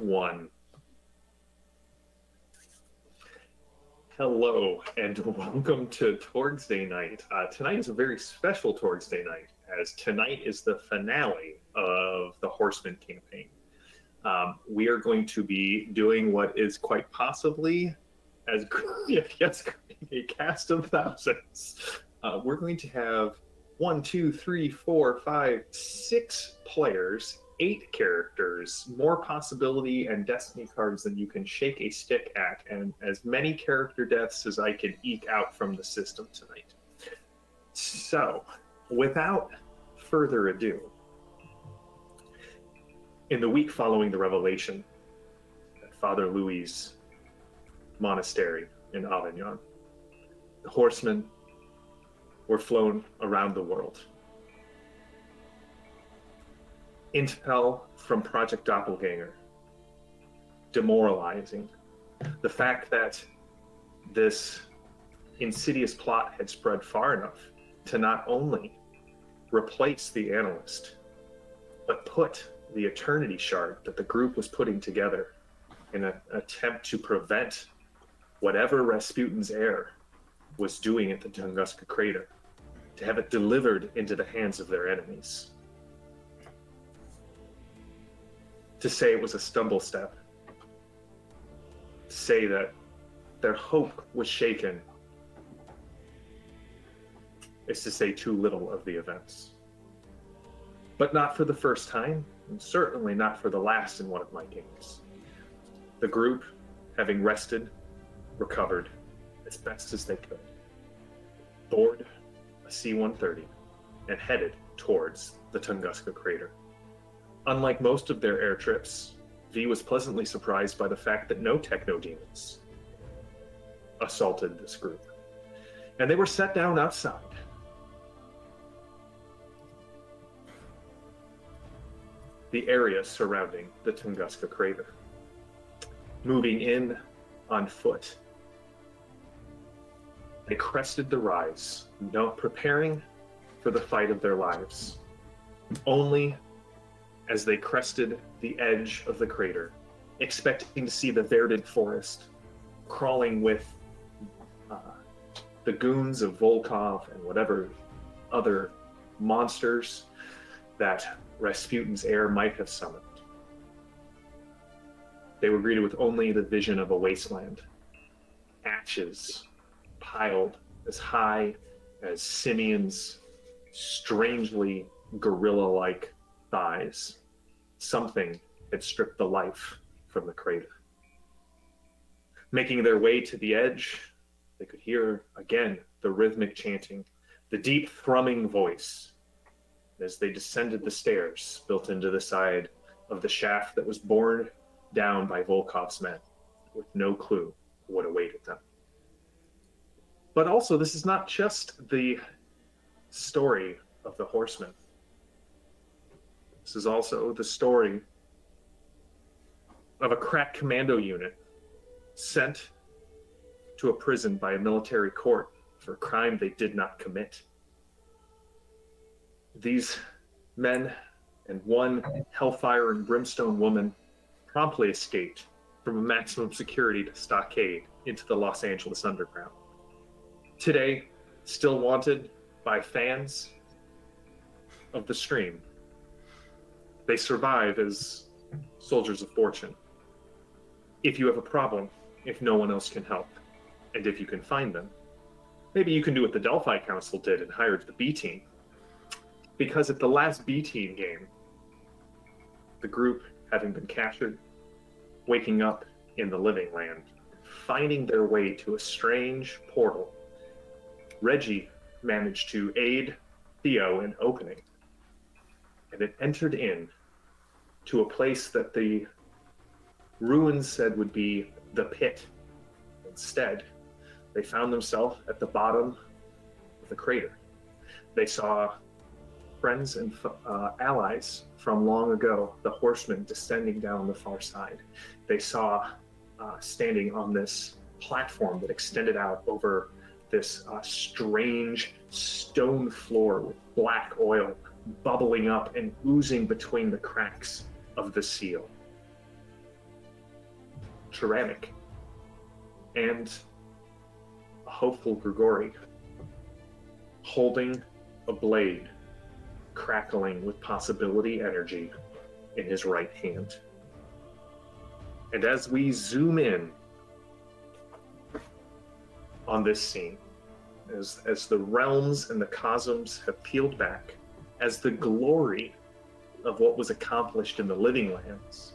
1. Hello, and welcome to Torg's Day Night. Tonight is a very special Torg's Day Night, as tonight is the finale of the Horsemen campaign. We are going to be doing what is quite possibly as great as a cast of thousands. We're going to have 1, 2, 3, 4, 5, 6 players, 8 characters, more possibility and destiny cards than you can shake a stick at, and as many character deaths as I can eke out from the system tonight. So, without further ado, in the week following the revelation at Father Louis' monastery in Avignon, the horsemen were flown around the world. Intel from Project Doppelganger, demoralizing. The fact that this insidious plot had spread far enough to not only replace the analyst, but put the Eternity Shard that the group was putting together in an attempt to prevent whatever Rasputin's heir was doing at the Tunguska crater, to have it delivered into the hands of their enemies. To say it was a stumble step, to say that their hope was shaken, is to say too little of the events. But not for the first time, and certainly not for the last in one of my games. The group, having rested, recovered as best as they could, board a C-130 and headed towards the Tunguska crater. Unlike most of their air trips, V was pleasantly surprised by the fact that no techno-demons assaulted this group, and they were set down outside. The area surrounding the Tunguska crater, moving in on foot. They crested the rise, preparing for the fight of their lives. Only as they crested the edge of the crater, expecting to see the verdant forest crawling with the goons of Volkov and whatever other monsters that Rasputin's heir might have summoned. They were greeted with only the vision of a wasteland, ashes piled as high as Simeon's strangely gorilla-like thighs. Something had stripped the life from the crater. Making their way to the edge, they could hear again the rhythmic chanting, the deep thrumming voice, as they descended the stairs built into the side of the shaft that was borne down by Volkov's men, with no clue what awaited them. But also, this is not just the story of the horsemen. This is also the story of a crack commando unit sent to a prison by a military court for a crime they did not commit. These men and one hellfire and brimstone woman promptly escaped from a maximum security stockade into the Los Angeles underground. Today, still wanted by fans of the stream. They survive as soldiers of fortune. If you have a problem, if no one else can help, and if you can find them, maybe you can do what the Delphi Council did and hired the B Team. Because at the last B Team game, the group, having been captured, waking up in the living land, finding their way to a strange portal, Reggie managed to aid Theo in opening, and it entered in to a place that the ruins said would be the pit. Instead, they found themselves at the bottom of the crater. They saw friends and allies from long ago, the horsemen descending down the far side. They saw standing on this platform that extended out over this strange stone floor with black oil bubbling up and oozing between the cracks of the seal. Tyrannic, and a hopeful Gregori, holding a blade, crackling with possibility energy in his right hand. And as we zoom in on this scene, as the realms and the cosms have peeled back, as the glory of what was accomplished in the living lands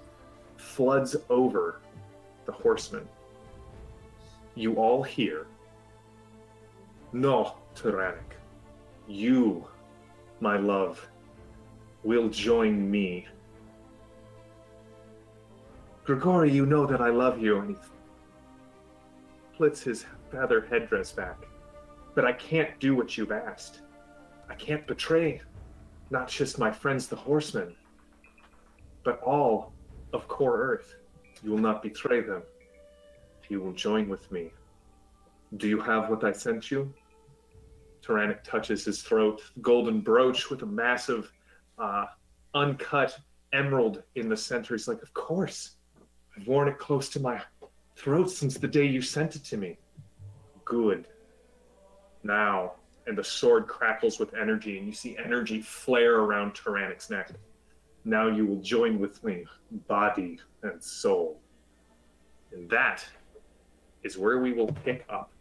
floods over the horsemen, you all hear, "No, Tyrannic, you, my love, will join me. Gregori, you know that I love you." And he flits his feather headdress back. "But I can't do what you've asked. I can't betray not just my friends, the horsemen, but all of Core Earth. You will not betray them. You will join with me. Do you have what I sent you?" Tyrannic touches his throat, golden brooch with a massive uncut emerald in the center. He's like, "Of course. I've worn it close to my throat since the day you sent it to me." "Good. Now," and the sword crackles with energy, and you see energy flare around Tyrannic's neck. "Now you will join with me, body and soul." And that is where we will pick up.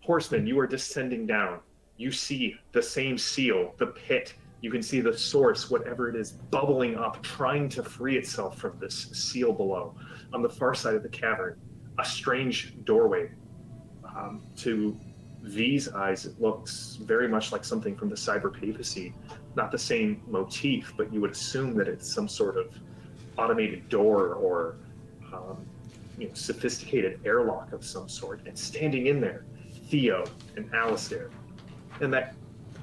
Horseman, you are descending down. You see the same seal, the pit. You can see the source, whatever it is, bubbling up, trying to free itself from this seal below. On the far side of the cavern, a strange doorway. To V's eyes, it looks very much like something from the cyber papacy. Not the same motif, but you would assume that it's some sort of automated door or sophisticated airlock of some sort. And standing in there, Theo and Alistair, and that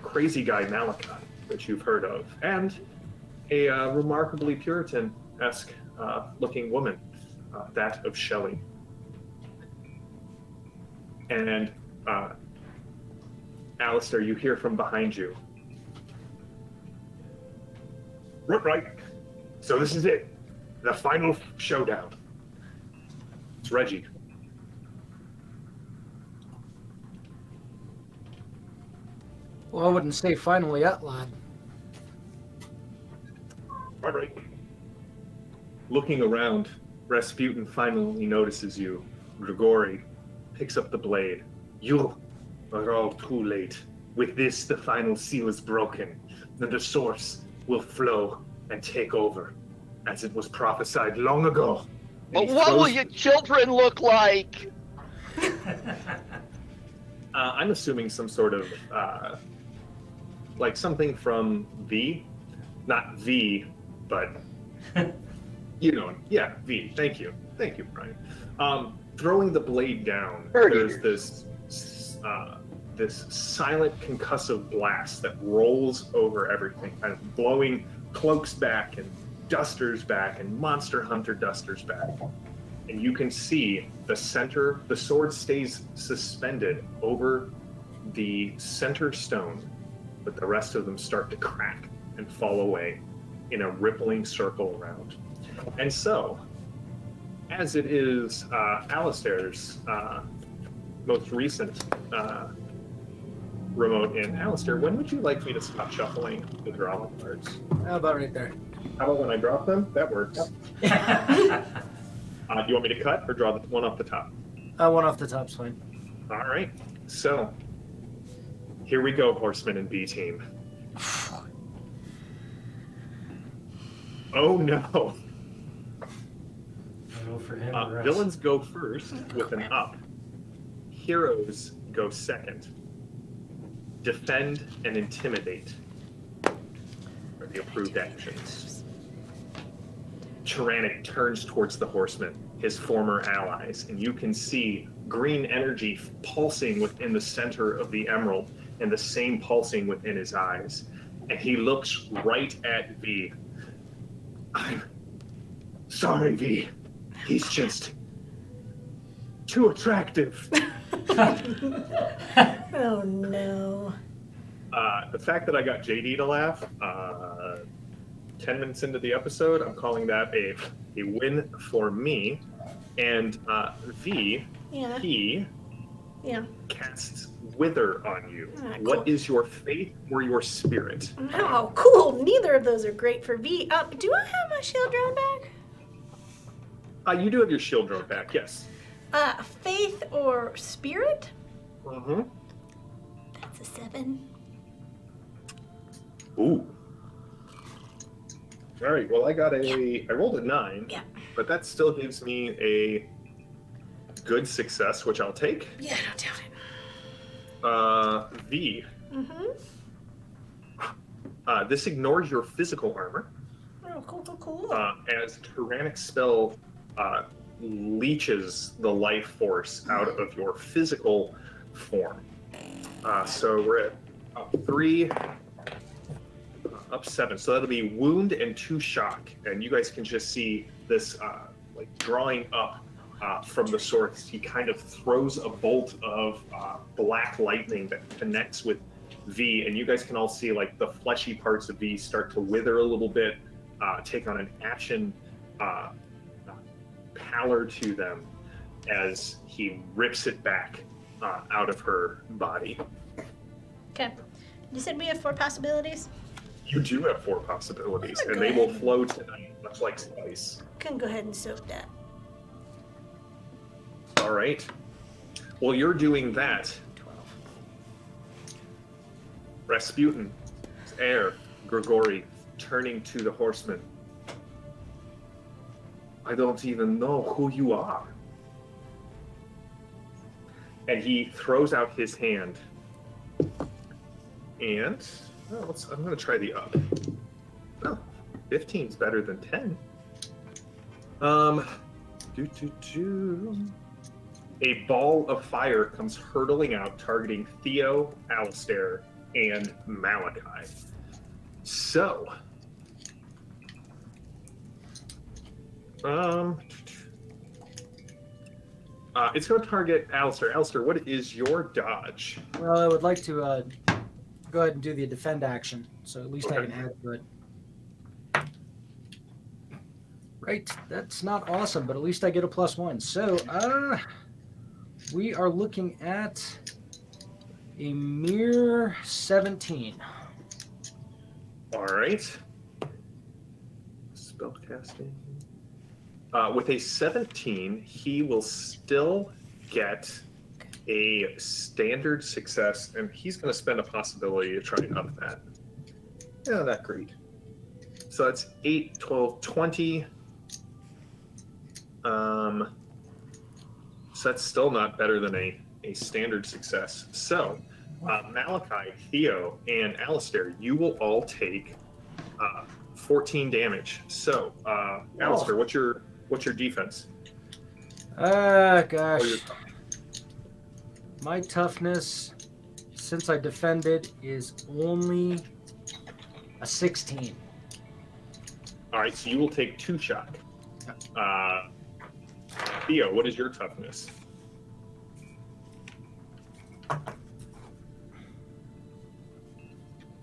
crazy guy Malachi that you've heard of, and a remarkably Puritan-esque looking woman, that of Shelley. And Alistair, you hear from behind you, Right. So this is it. The final showdown. It's Reggie. Well, I wouldn't say finally yet, lad. Right. Looking around, Rasputin finally notices you. Gregori picks up the blade. You are all too late. With this, the final seal is broken, and the source will flow and take over, as it was prophesied long ago. But what will your children look like? I'm assuming some sort of, like something from V. Not V, but, yeah, V. Thank you, Brian. Throwing the blade down, there's this silent concussive blast that rolls over everything, kind of blowing cloaks back and dusters back and monster hunter dusters back. And you can see the sword stays suspended over the center stone, but the rest of them start to crack and fall away in a rippling circle around. And so, as it is Alistair's most recent remote in, Alistair, when would you like me to stop shuffling the drawing cards? How about right there? How about when I drop them? That works. Yep. Do you want me to cut or draw the one off the top? One off the top's fine. All right. So, here we go, Horsemen and B Team. Oh no. Go for him. Villains go first with an up. Heroes go second. Defend and intimidate are the approved actions. Tyrannic turns towards the horsemen, his former allies, and you can see green energy pulsing within the center of the emerald and the same pulsing within his eyes. And he looks right at V. "I'm sorry, V. He's just too attractive." Oh no. The fact that I got JD to laugh 10 minutes into the episode, I'm calling that a a win for me. And V, Yeah. he Yeah. casts Wither on you. Ah, cool. What is your faith or your spirit? Oh, cool. Neither of those are great for V. Do I have my shield drawn back? You do have your shield drawn back, yes. Faith or spirit? Mm-hmm. That's a 7. Ooh. All right, well, I rolled a 9, Yeah. but that still gives me a good success, which I'll take. Yeah, don't doubt it. V, Mm-hmm. this ignores your physical armor, Oh, cool. as Tyrannic Spell leeches the life force out of your physical form. So we're at up 3, up 7. So that'll be wound and 2 shock, and you guys can just see this like drawing up from the source. He kind of throws a bolt of black lightning that connects with V, and you guys can all see like the fleshy parts of V start to wither a little bit, take on an ashen pallor to them as he rips it back out of her body. Okay. You said we have 4 possibilities? You do have 4 possibilities, Oh, and they will good. flow tonight, much like spice. Can go ahead and soak that. All right. Well, you're doing that. 12. Rasputin, heir, Gregori, turning to the horseman. I don't even know who you are. And he throws out his hand. And I'm going to try the up. Oh, 15's better than 10. A ball of fire comes hurtling out, targeting Theo, Alistair, and Malachi. So, it's going to target Alistair. Alistair, what is your dodge? Well, I would like to go ahead and do the defend action, so at least I can add to it. Right, that's not awesome, but at least I get a +1. So, we are looking at a mere 17. All right. Spellcasting. With a 17, he will still get a standard success, and he's going to spend a possibility to try and up that. Yeah, not great. So that's 8, 12, 20. So that's still not better than a standard success. So Malachi, Theo, and Alistair, you will all take 14 damage. So Alistair, what's your defense? Gosh. My toughness, since I defended, is only a 16. All right, so you will take 2 shock. Theo, what is your toughness?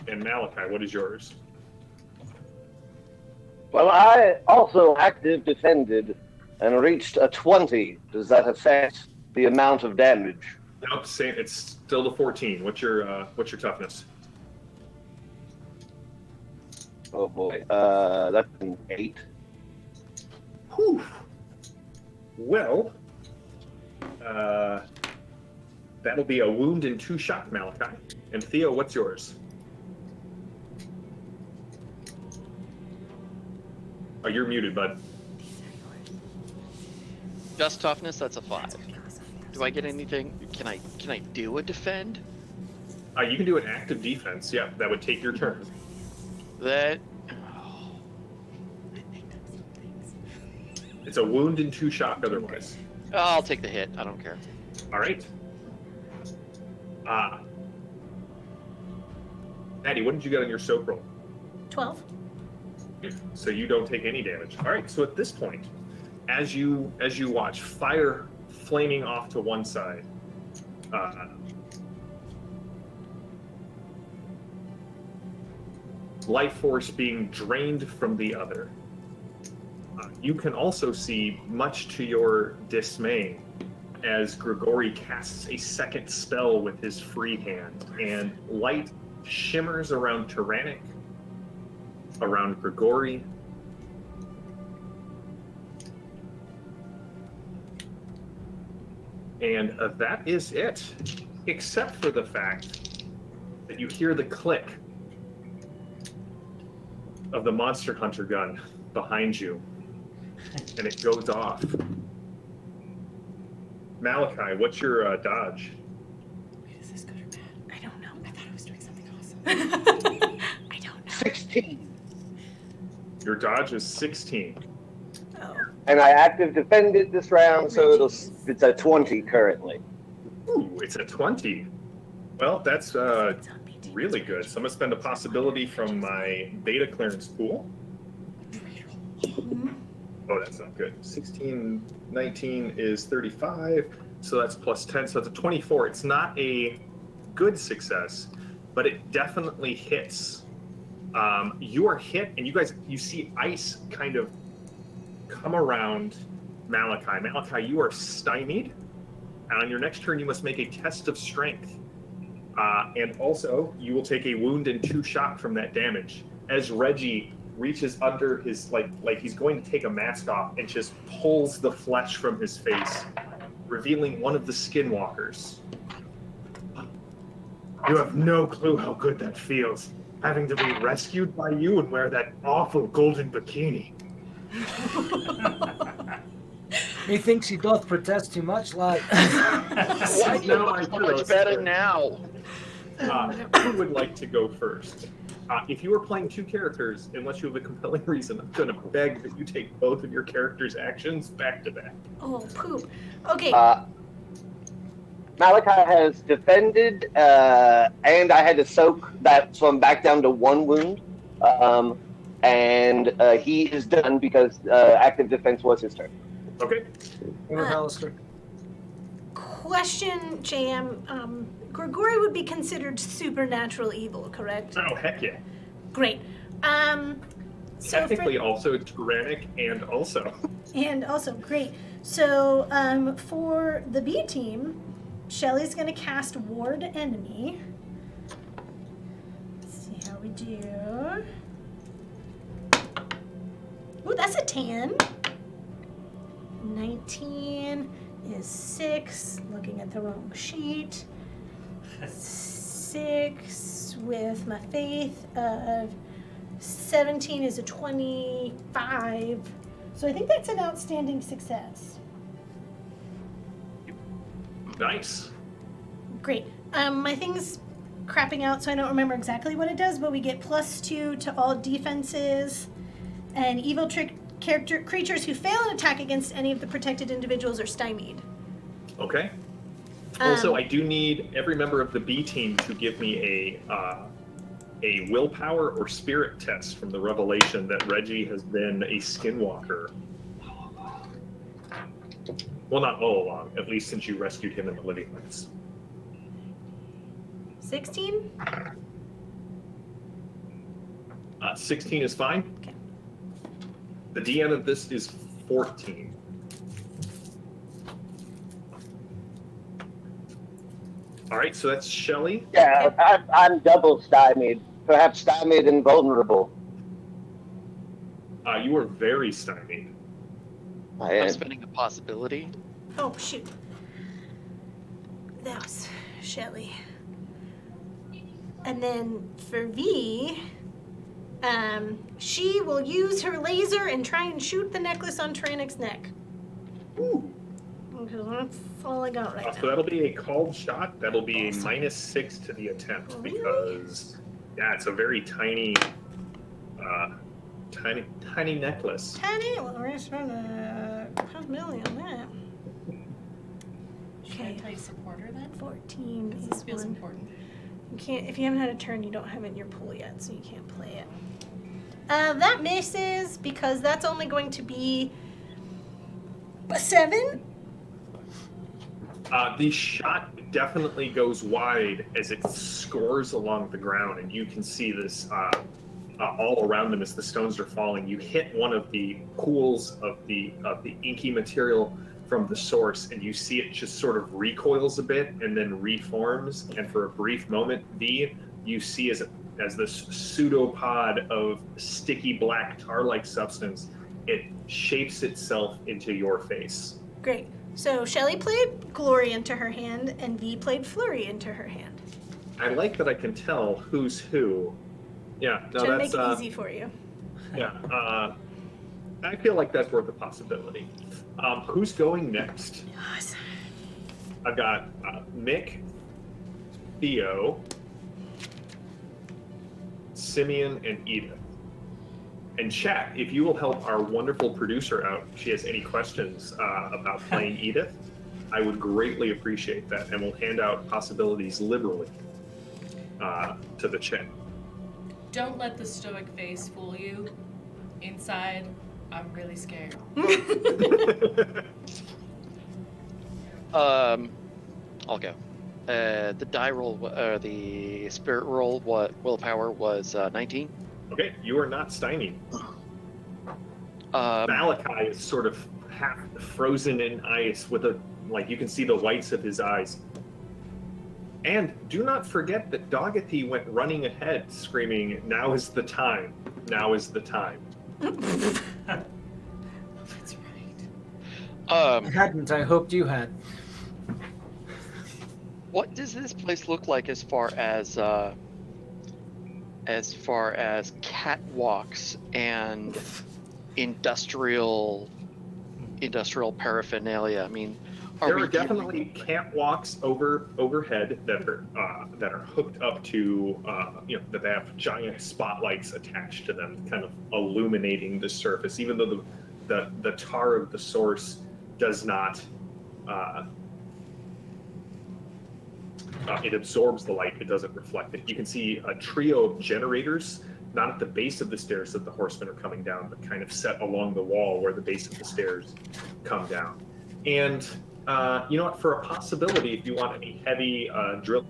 And Malachi, what is yours? Well, I also active defended and reached a 20. Does that affect the amount of damage? Nope, same. It's still the 14. What's your toughness? Oh boy, that's an 8. Whew. Well, that'll be a wound and 2 shock, Malachi. And Theo, what's yours? Oh, you're muted, bud. Just toughness, that's a 5. Do I get anything? Can I do a defend? You can do an active defense. Yeah, that would take your turn. That. It's a wound and 2 shock otherwise. I'll take the hit. I don't care. All right. Maddie, what did you get on your soak roll? 12. So you don't take any damage. All right. So at this point, as you watch fire flaming off to one side, life force being drained from the other, You can also see, much to your dismay, as Gregori casts a second spell with his free hand, and light shimmers around Tyrannic, around Gregori, and that is it, except for the fact that you hear the click of the Monster Hunter gun behind you, and it goes off. Malachi, what's your dodge? Wait, is this good or bad? I don't know. I thought I was doing something awesome. I don't know. 16. Your dodge is 16. Oh. And I active defended this round, so it's a 20 currently. Ooh, it's a 20. Well, that's really good. So I'm going to spend a possibility from my beta clearance pool. Oh, that's not good. 16, 19 is 35, so that's plus 10, so that's a 24. It's not a good success, but it definitely hits. You are hit, and you see ice kind of come around Malachi. Malachi, you are stymied, and on your next turn, you must make a test of strength. And also, you will take a wound and 2 shock from that damage. As Reggie reaches under his, like he's going to take a mask off and just pulls the flesh from his face, revealing one of the skinwalkers. You have no clue how good that feels, having to be rescued by you and wear that awful golden bikini. Methinks he doth protest too much, like. Why do you look so much better now? Who would like to go first? If you are playing 2 characters, unless you have a compelling reason, I'm going to beg that you take both of your characters' actions back to back. Oh, poop. Okay. Malachi has defended, and I had to soak that, so I'm back down to 1 wound. And he is done because active defense was his turn. Okay. Alistair. Question, JM. Gregori would be considered supernatural evil, correct? Oh, heck yeah. Great. So Technically also tyrannic and also. And also, great. So for the B team, Shelly's going to cast Ward Enemy. Let's see how we do. Ooh, that's a 10. 19 is 6. Looking at the wrong sheet. 6 with my faith of 17 is a 25. So I think that's an outstanding success. Nice. Great. My thing's crapping out, so I don't remember exactly what it does, but we get +2 to all defenses, and evil creatures who fail an attack against any of the protected individuals are stymied. Okay. Also, I do need every member of the B team to give me a willpower or spirit test from the revelation that Reggie has been a skinwalker. Well, not all along, at least since you rescued him in the living lands. 16? 16 is fine. Okay. The DM of this is 14. All right, so that's Shelly. Yeah, I'm double stymied. Perhaps stymied and vulnerable. You are very stymied. I'm spending a possibility. Oh, shoot. That was Shelly. And then for V, she will use her laser and try and shoot the necklace on Tyrannic's neck. Ooh. Because that's all I got right So now. that'll be a called shot. That'll be a -6 to the attempt Really? because, yeah, it's a very tiny necklace. Tiny? Well, we're going to spend a $500,000 on that. Should I play supporter then? 14 Because is this feels one. important. You can't, if you haven't had a turn, you don't have it in your pool yet, so you can't play it. That misses because that's only going to be a 7. The shot definitely goes wide as it scores along the ground, and you can see this all around them as the stones are falling. You hit one of the pools of the inky material from the source, and you see it just sort of recoils a bit and then reforms. And for a brief moment, V, you see as this pseudopod of sticky black tar-like substance, it shapes itself into your face. Great. So Shelly played Glory into her hand, and V played Flurry into her hand. I like that I can tell who's who. Yeah, no, Trying to that's make it easy for you. yeah. I feel like that's worth a possibility. Who's going next? Yes. I've got Mick, Theo, Simeon, and Edith. And chat, if you will help our wonderful producer out, if she has any questions about playing Edith, I would greatly appreciate that, and we'll hand out possibilities liberally to the chat. Don't let the stoic face fool you. Inside, I'm really scared. I'll go. The die roll, the spirit roll, willpower was 19. Okay, you are not stymied. Malachi is sort of half frozen in ice with you can see the whites of his eyes. And do not forget that Doggety went running ahead, screaming, "Now is the time! Now is the time!" That's right. I hadn't. I hoped you had. What does this place look like as far as catwalks and industrial paraphernalia? I mean, There are definitely catwalks overhead that are hooked up to that they have giant spotlights attached to them, kind of illuminating the surface. Even though the tar of the source does not it absorbs the light, it doesn't reflect it. You can see a trio of generators, not at the base of the stairs that the horsemen are coming down, but kind of set along the wall where the base of the stairs come down. And you know what? For a possibility, if you want any heavy drill,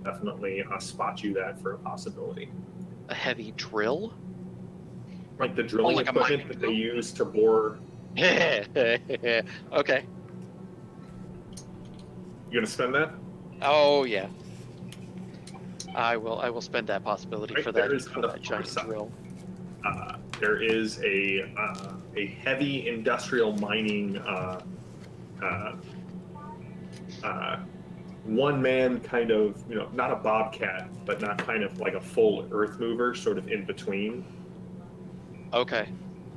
definitely spot you that for a possibility. A heavy drill? Like the drilling like a equipment mining that they use to bore. Okay. You gonna spend that? Oh yeah. I will spend that possibility Right, for there that, is for the that giant foresight. drill. There is a heavy industrial mining one man kind of, not a bobcat, but not kind of like a full earth mover, sort of in between. Okay.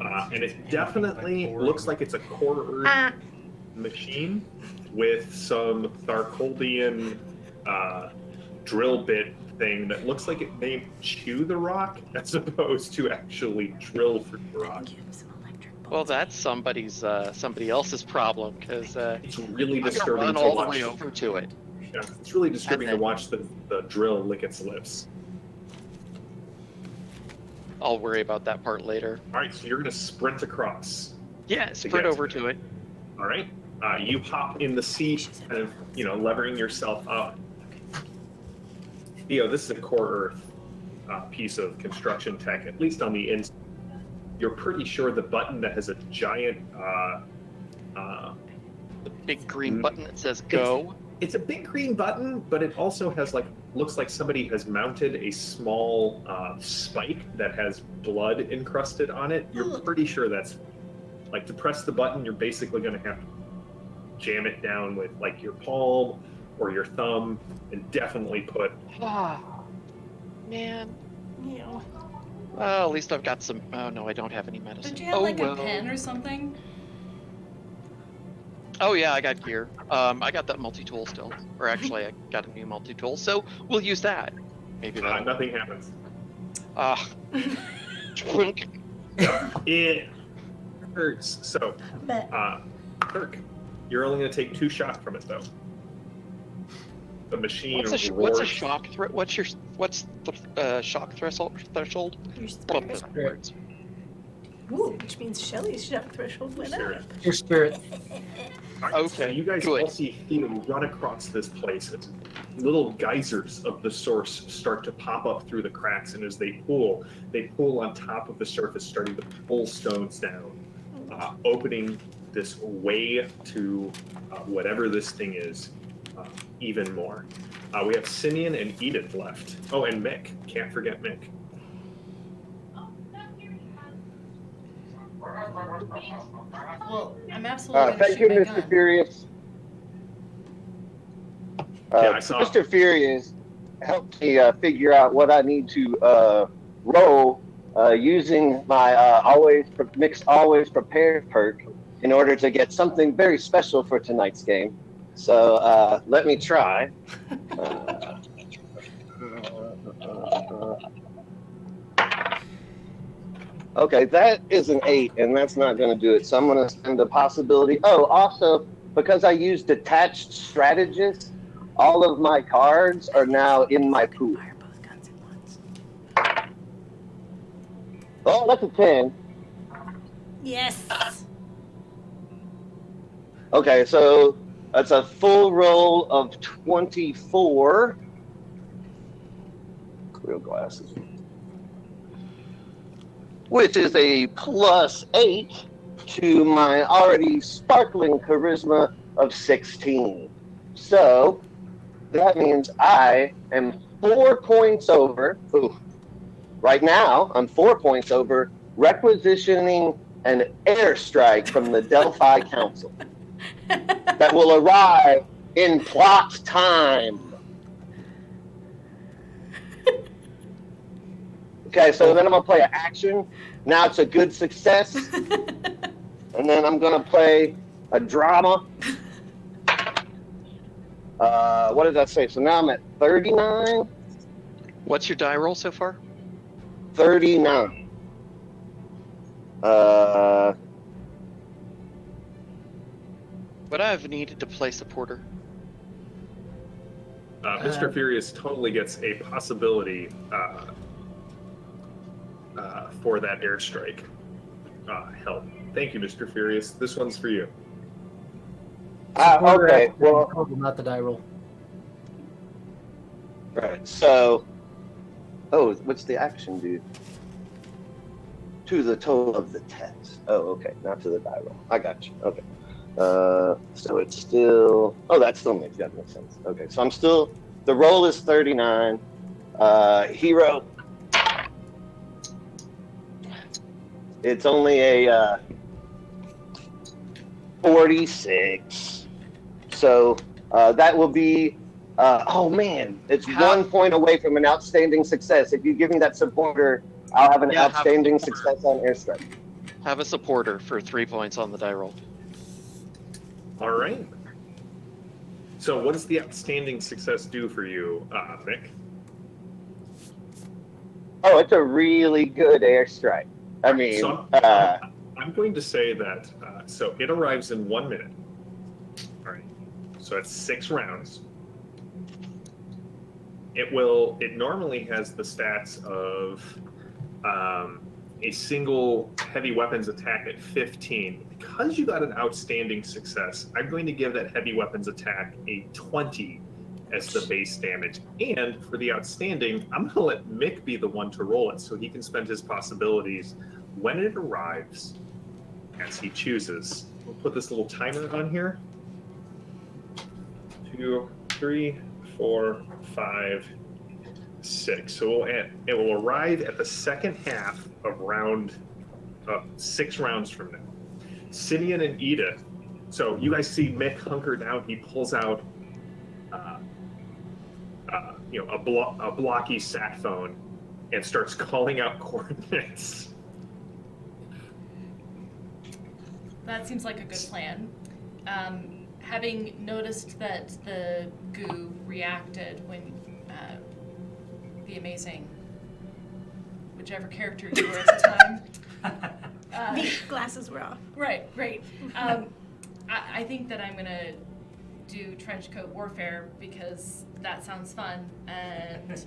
And it definitely looks like it's a core earth machine with some Tharkoldian drill bit thing that looks like it may chew the rock as opposed to actually drill through the rock. Well, that's somebody else's problem, because It's really I'm gonna disturbing run to all the watch. way over to it. Yeah, it's really disturbing And then- to watch the drill lick its lips. I'll worry about that part later. All right, so you're going to sprint across. Yeah, sprint get over to to it. All right, you hop in the seat, kind of, levering yourself up. This is a core earth piece of construction tech, at least on the inside. You're pretty sure the button that has a giant The big green button that says go. it's a big green button, but it also has looks like somebody has mounted a small spike that has blood encrusted on it. You're pretty sure that's to press the button, you're basically going to have to jam it down with your palm or your thumb, and definitely put. Ah, man. Yeah. Well, at least I've got some. Oh no, I don't have any medicine. Don't you have a pen or something? Oh yeah, I got gear. I got that multi-tool still, or actually, I got a new multi-tool, so we'll use that. Maybe that. Nothing happens. Twink. It hurts. So, But Kirk, you're only going to take 2 shots from it, though. The machine What's a roars. shock threat? What's the shock threshold? your Bump spirit. the words. Ooh, which means Shelly's shock threshold went up. Spirit. Your spirit. All right, so Okay, you guys good. all see Theo run across this place. It's little geysers of the source start to pop up through the cracks, and as they pool on top of the surface, starting to pull stones down, opening this way to whatever this thing is even more. We have Simeon and Edith left. Oh, and Mick. Can't forget Mick. Well, I'm absolutely going to Thank you, shoot my Mr. gun. Furious. Yeah, I saw. Mr. Furious helped me figure out what I need to roll using my Mick's always prepared perk in order to get something very special for tonight's game. So let me try. Okay, that is an 8, and that's not going to do it. So I'm going to spend a possibility. Oh, also, because I used detached strategist, all of my cards are now in my pool. Fire both guns at once. Oh, that's a 10. Yes. Okay, so that's a full roll of 24. Real glasses. Which is a +8 to my already sparkling charisma of 16. So that means I am 4 points over. Ooh, right now, I'm 4 points over requisitioning an airstrike from the Delphi Council that will arrive in plot time. Okay, so then I'm going to play an action. Now it's a good success. And then I'm going to play a drama. What did that say? So now I'm at 39. What's your die roll so far? 39. Would I have needed to play supporter? Mr. Furious totally gets a possibility for that airstrike help. Thank you, Mr. Furious. This one's for you. Okay, well, not the die roll. right. So, what's the action do? To the total of the test. Oh, okay, not to the die roll. I got you. Okay. So it's still. Oh, that still makes sense. Okay, so I'm still. The roll is 39. Hero. It's only a 46. So that will be. Oh man, it's 1 point away from an outstanding success. If you give me that supporter, I'll have an outstanding success on airstrike. Have a supporter for 3 points on the die roll. All right. So what does the outstanding success do for you, Mick? Oh, it's a really good airstrike. I mean, So I'm going to say that, so it arrives in 1 minute. All right. So it's 6 rounds. It normally has the stats of a single heavy weapons attack at 15. Because you got an outstanding success, I'm going to give that heavy weapons attack a 20 as the base damage. And for the outstanding, I'm going to let Mick be the one to roll it so he can spend his possibilities when it arrives as he chooses. We'll put this little timer on here. 2, 3, 4, 5, 6. So it will arrive at the second half of round 6 rounds from now. Simeon and Edith. So you guys see Mick hunker down. He pulls out a blocky sat phone and starts calling out coordinates. That seems like a good plan. Having noticed that the goo reacted when the amazing, whichever character you were at the time. The glasses were off. Right, great. I think that I'm gonna do trench coat warfare because that sounds fun, and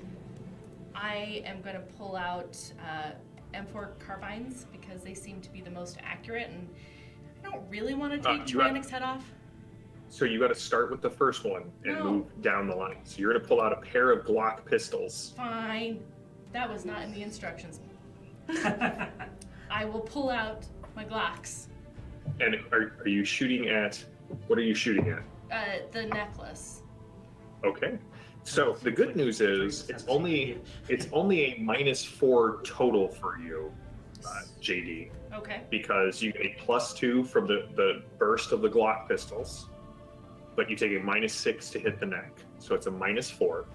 I am gonna pull out M4 carbines because they seem to be the most accurate, and I don't really want to take Tyrannic's head off. So you got to start with the first one and No. move down the line. So you're going to pull out a pair of Glock pistols. Fine. That was not in the instructions. I will pull out my Glocks. And are you shooting at? What are you shooting at? The necklace. Okay. So the good news is it's only a -4 total for you, JD, Okay. because you get a +2 from the burst of the Glock pistols, but you take a -6 to hit the neck. So it's a -4.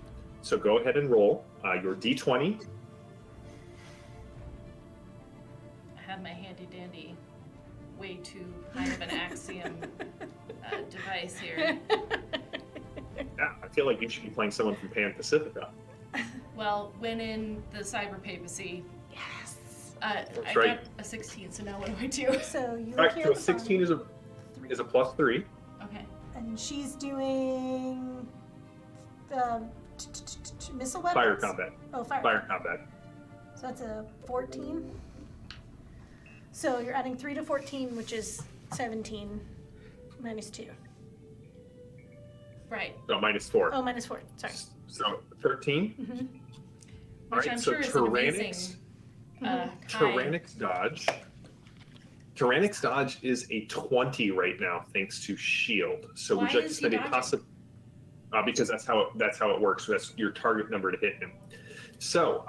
So go ahead and roll your D20. I have my handy dandy, way too high of an axiom device here. Yeah, I feel like you should be playing someone from Pan Pacifica. Well, when in the cyber papacy, Yes. I right. got a 16, so now what do I do? So you All look right, here so at a the 16 is a +3. Okay. and she's doing missile weapons. Fire combat. Oh, fire. Fire combat. So that's a 14. So you're adding 3 to 14, which is 17 minus 2. Right. No, -4. Oh, minus 4. Sorry. So 13. Mm-hmm. All Which right, I'm so sure is an amazing high. Tyrannix dodge. Tyrannix dodge is a 20 right now, thanks to shield. So Why would you like to is he spend a dodging? because that's how it works. So that's your target number to hit him. So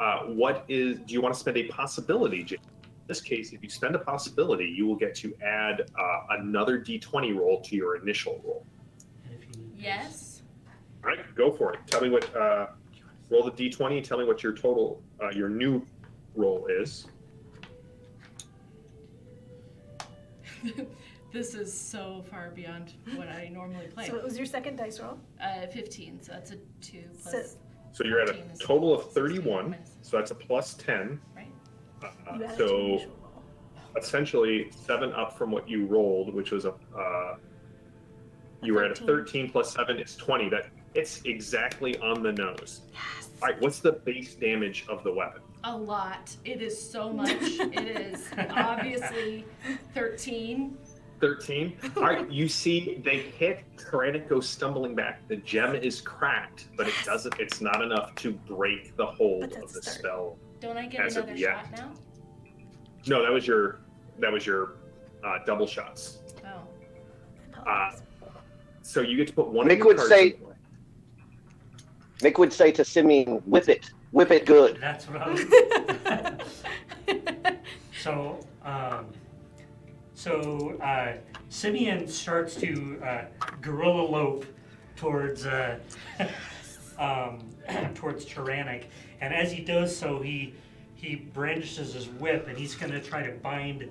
do you want to spend a possibility, Jay? In this case, if you spend a possibility, you will get to add another D20 roll to your initial roll. Yes. All right, go for it. Tell me what. Roll the D20. Tell me what your total, your new roll is. This is so far beyond what I normally play. So it was your second dice roll. 15, so that's a 2 plus. So you're at a 14 is total of 16 31. minus- So that's a +10. Right. You added to your So initial roll. essentially 7 up from what you rolled, which was you were at a 13 plus 7 is 20. It's exactly on the nose. Yes. All right, what's the base damage of the weapon? A lot. It is so much. It is obviously 13. 13. All right, you see they hit. Tyrannic goes stumbling back. The gem is cracked, but it's not enough to break the hold But that's of the a start. spell. Don't I get As of another yet. shot now? No, that was your double shots. Oh. I apologize. So you get to put one Nick of your would cards say- in play. Nick would say to Simeon, whip it good. That's what I was. So Simeon starts to guerrilla lope towards towards Tyrannic, and as he does so, he brandishes his whip, and he's going to try to bind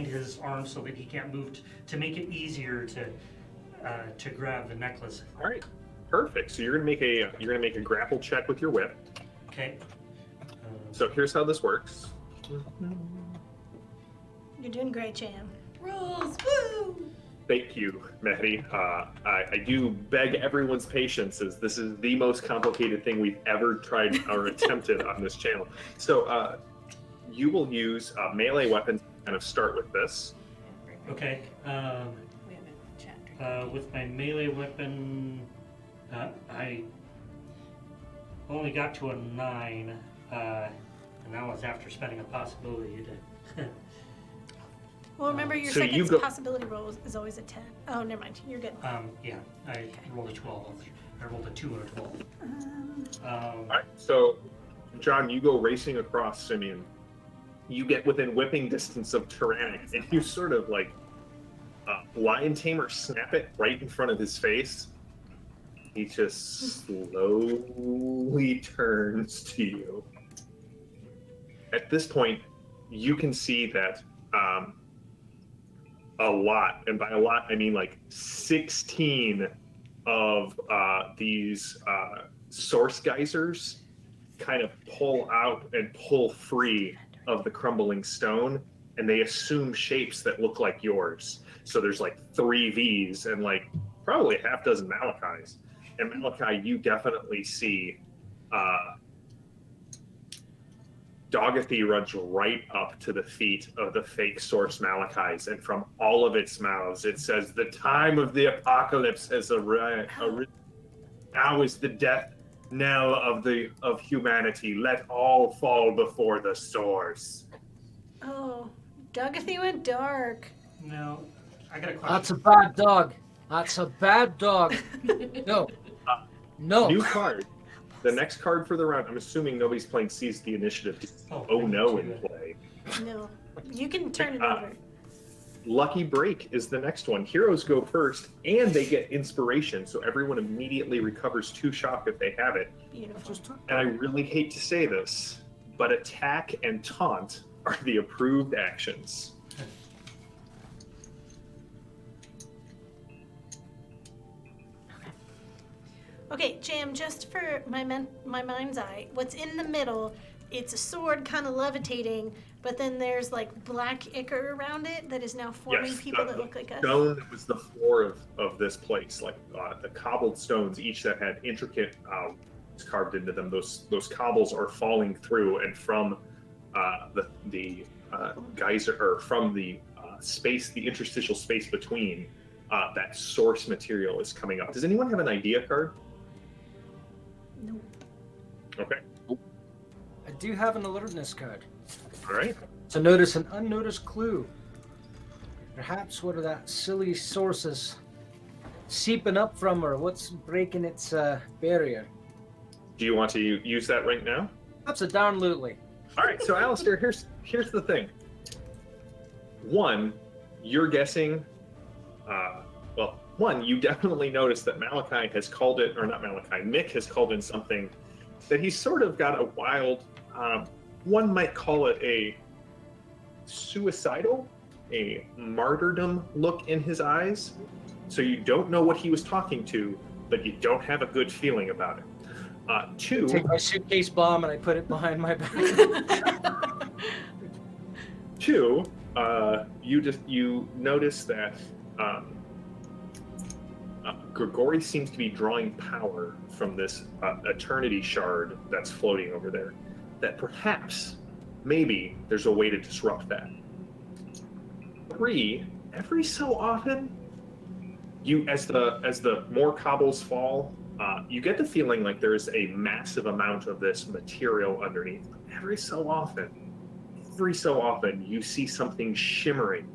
his arm so that he can't move to make it easier to grab the necklace. All right, perfect. So you're gonna make a grapple check with your whip. Okay. So here's how this works. You're doing great, Chan. Rules! Woo! Thank you, Mehdi. I do beg everyone's patience, as this is the most complicated thing we've ever tried or attempted on this channel. So you will use melee weapons to kind of start with this. Okay. We have a chapter. With my melee weapon, I only got to a 9, and that was after spending a possibility to. Well, remember your So you second go- possibility roll is always a 10. Oh, never mind. You're good. Yeah, I rolled a 12. I rolled a 2 and a 12. All right. So, John, you go racing across Simeon. You get within whipping distance of Tyrannic, and you sort of like lion tamer snap it right in front of his face. He just slowly turns to you. At this point, you can see that a lot, and by a lot I mean like 16 of these source geysers kind of pull out and pull free of the crumbling stone, and they assume shapes that look like yours. So there's like 3 V's and like probably a half dozen Malachis. And Malachi, you definitely see Dogathy runs right up to the feet of the fake source Malachi's, and from all of its mouths, it says, "The time of the apocalypse has arrived. Now is the death knell of humanity. Let all fall before the source." Oh, Dogathy went dark. Now, I got a question. That's a bad dog. That's a bad dog. No. No. New card. The next card for the round. I'm assuming nobody's playing Seize the Initiative. Oh no in play. No, you can turn it over. Lucky Break is the next one. Heroes go first, and they get inspiration, so everyone immediately recovers 2 shock if they have it. Beautiful. And I really hate to say this, but attack and taunt are the approved actions. Okay, Jam, just for my mind's eye, what's in the middle, it's a sword kind of levitating, but then there's like black ichor around it that is now forming people that look like us. Stone that was the floor of this place, like the cobbled stones, each that had intricate carved into them. Those cobbles are falling through, and from the geyser, or from the space, the interstitial space between, that source material is coming up. Does anyone have an idea card? No. Okay. I do have an alertness card. All right. To notice an unnoticed clue. Perhaps what are that silly sources seeping up from, or what's breaking its barrier? Do you want to use that right now? Absolutely. All right. So, Alistair, here's the thing. One, you're guessing. One, you definitely noticed that Malachi has called it, or not Malachi, Mick has called in something that he's sort of got a wild, one might call it a suicidal, a martyrdom look in his eyes. So you don't know what he was talking to, but you don't have a good feeling about it. 2, Take my suitcase bomb and I put it behind my back. 2, you notice that Gregori seems to be drawing power from this eternity shard that's floating over there. That perhaps, maybe, there's a way to disrupt that. 3, every so often, as the more cobbles fall, you get the feeling like there's a massive amount of this material underneath. Every so often, you see something shimmering,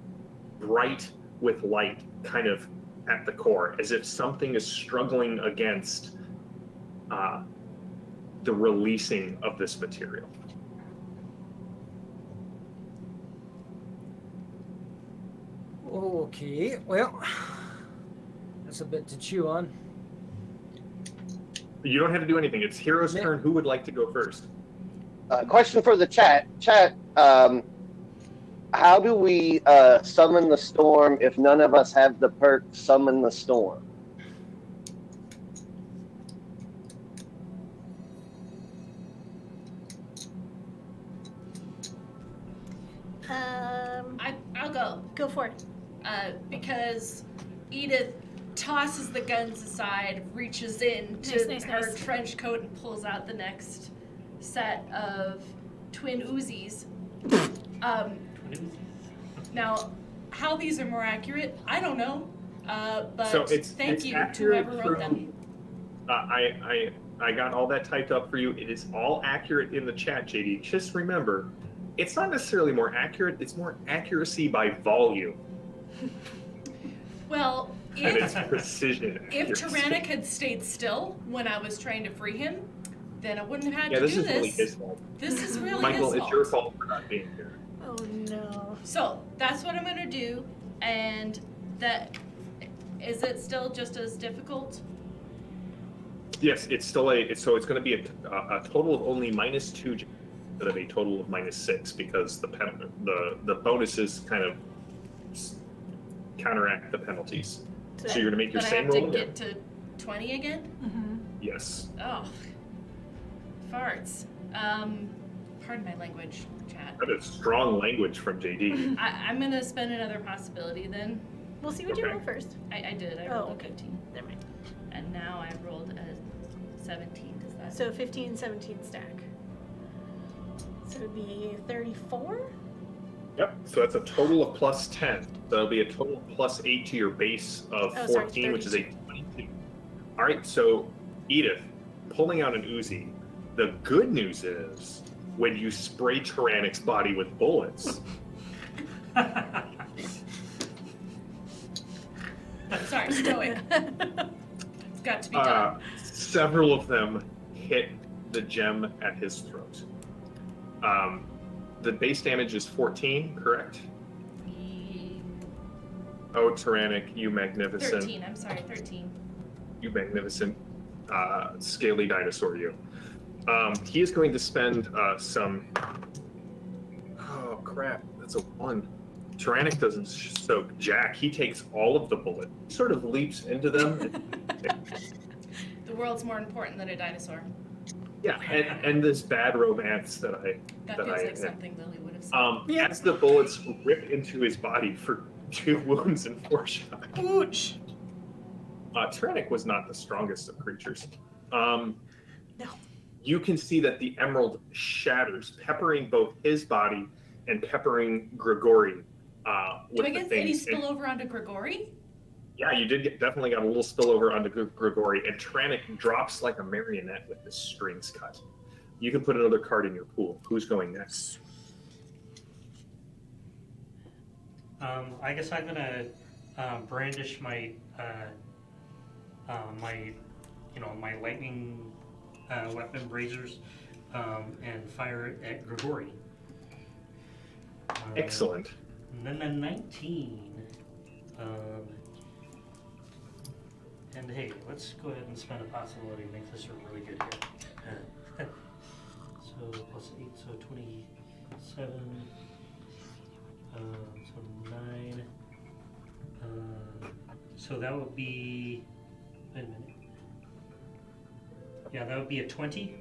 bright with light, kind of at the core, as if something is struggling against the releasing of this material. Okay, well, that's a bit to chew on. You don't have to do anything. It's Hero's turn. Who would like to go first? Question for the chat. How do we summon the storm if none of us have the perk Summon the Storm? I'll go. Go for it. Because Edith tosses the guns aside, reaches in to Nice. her trench coat and pulls out the next set of twin Uzis. Now, how these are more accurate, I don't know. But So thank you to accurate whoever wrote them. I got all that typed up for you. It is all accurate in the chat, JD. Just remember, it's not necessarily more accurate. It's more accuracy by volume. Well, And it's precision. if accuracy. Tyrannic had stayed still when I was trying to free him, then I wouldn't have had Yeah, to this do is this. really his fault. This is really Michael, his it's your fault. fault for not being here. Oh no. So that's what I'm gonna do, and that is it still just as difficult? Yes, it's still so it's going to be a total of only -2 instead of a total of -6 because the bonuses kind of counteract the penalties. So you're going to make your But I same have to roll again. get to 20 again? Mm-hmm. Yes. Oh, farts. Pardon my language, chat. That is strong language from JD. I'm gonna spend another possibility then. We'll see what you Okay. roll first. I did. I Oh, rolled a okay. 15, Never mind. and now I rolled a 17. Does that? So 15, 17 stack. So it would be 34? Yep. So that's a total of plus 10. That'll be a total of plus 8 to your base of Oh, sorry, 14, which is a 32. 22. All right. So Edith, pulling out an Uzi. The good news is when you spray Tyrannic's body with bullets, Sorry, stoic. It's got to be done. several of them hit the gem at his throat. The base damage is 14, correct? Oh, Tyrannic, you magnificent. 13, I'm sorry, 13. You magnificent scaly dinosaur, you. He is going to spend some. Oh crap! That's a 1. Tyrannic doesn't soak jack. He takes all of the bullet. He sort of leaps into them. The world's more important than a dinosaur. Yeah, and this bad romance that That that feels I like something Lily would have said. as the bullets rip into his body for 2 wounds and 4 shock. Ouch. Tyrannic was not the strongest of creatures. No. You can see that the emerald shatters, peppering both his body and peppering Gregori. Do With I the get thing. any spillover onto Gregori? Yeah, you definitely got a little spillover onto Gregori, and Tyrannic drops like a marionette with his strings cut. You can put another card in your pool. Who's going next? I guess I'm gonna brandish my my lightning weapon razors and fire it at Gregori. Excellent. And then a 19. And hey, let's go ahead and spend a possibility to make this a really good hit. So plus 8, so 27. So 9. So that would be. Wait a minute. Yeah, that would be a 20.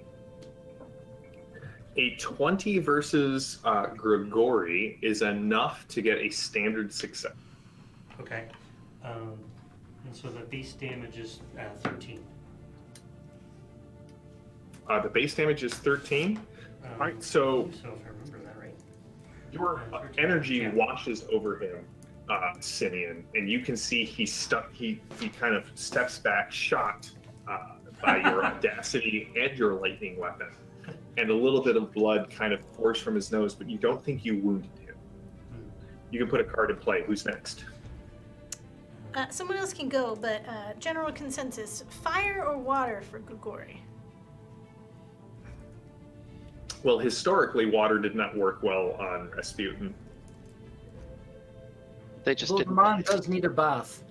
A 20 versus Gregori is enough to get a standard success. Okay. And so the base damage is 13. The base damage is 13. All right, so if I remember that right. your 13, energy yeah. washes over him, Simeon, and you can see he kind of steps back, shocked by your audacity and your lightning weapon. And a little bit of blood kind of pours from his nose, but you don't think you wounded him. You can put a card in play. Who's next? Someone else can go, but general consensus, fire or water for Gregori? Well, historically, water did not work well on Rasputin. They just didn't. Pokemon does need a bath.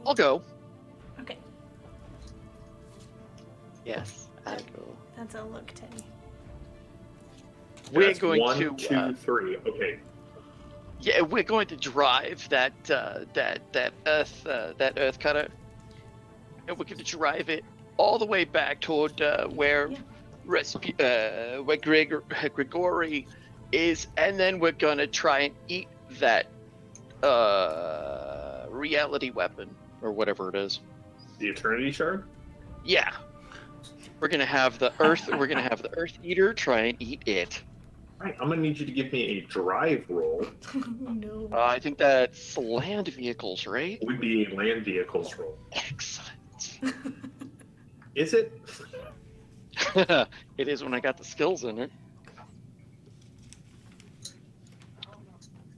I'll go. Okay, Yes, I'll go. that's a look, Teddy. We're That's going 1, to 2, 3. Okay. yeah, we're going to drive that earth cutter, and we're going to drive it all the way back toward where Yeah. where Gregori is, and then we're going to try and eat that reality weapon or whatever it is. The Eternity Shard? Yeah, we're gonna have the earth. We're gonna have the Earth Eater try and eat it. All right, I'm going to need you to give me a drive roll. No. I think that's land vehicles, right? It would be a land vehicles roll. Excellent. Is it? It is when I got the skills in it.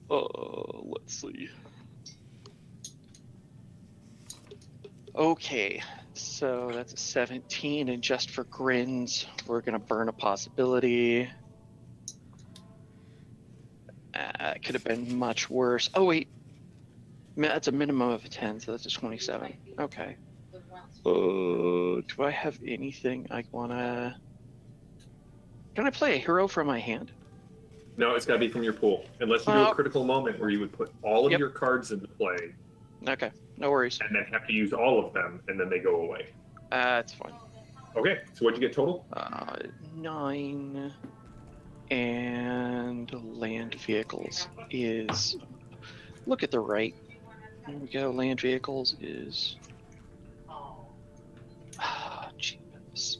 Let's see. Okay, so that's a 17, and just for grins, we're gonna burn a possibility. It could have been much worse. Oh wait, that's a minimum of a 10, so that's a 27. Okay. Do I have anything I wanna? Can I play a hero from my hand? No, it's got to be from your pool. Unless you do a critical moment where you would put all of Yep. your cards into play Okay, no worries. and then have to use all of them, and then they go away. That's fine. Okay, so what'd you get total? 9 and land vehicles is, look at the right. There we go. Land vehicles is jeez,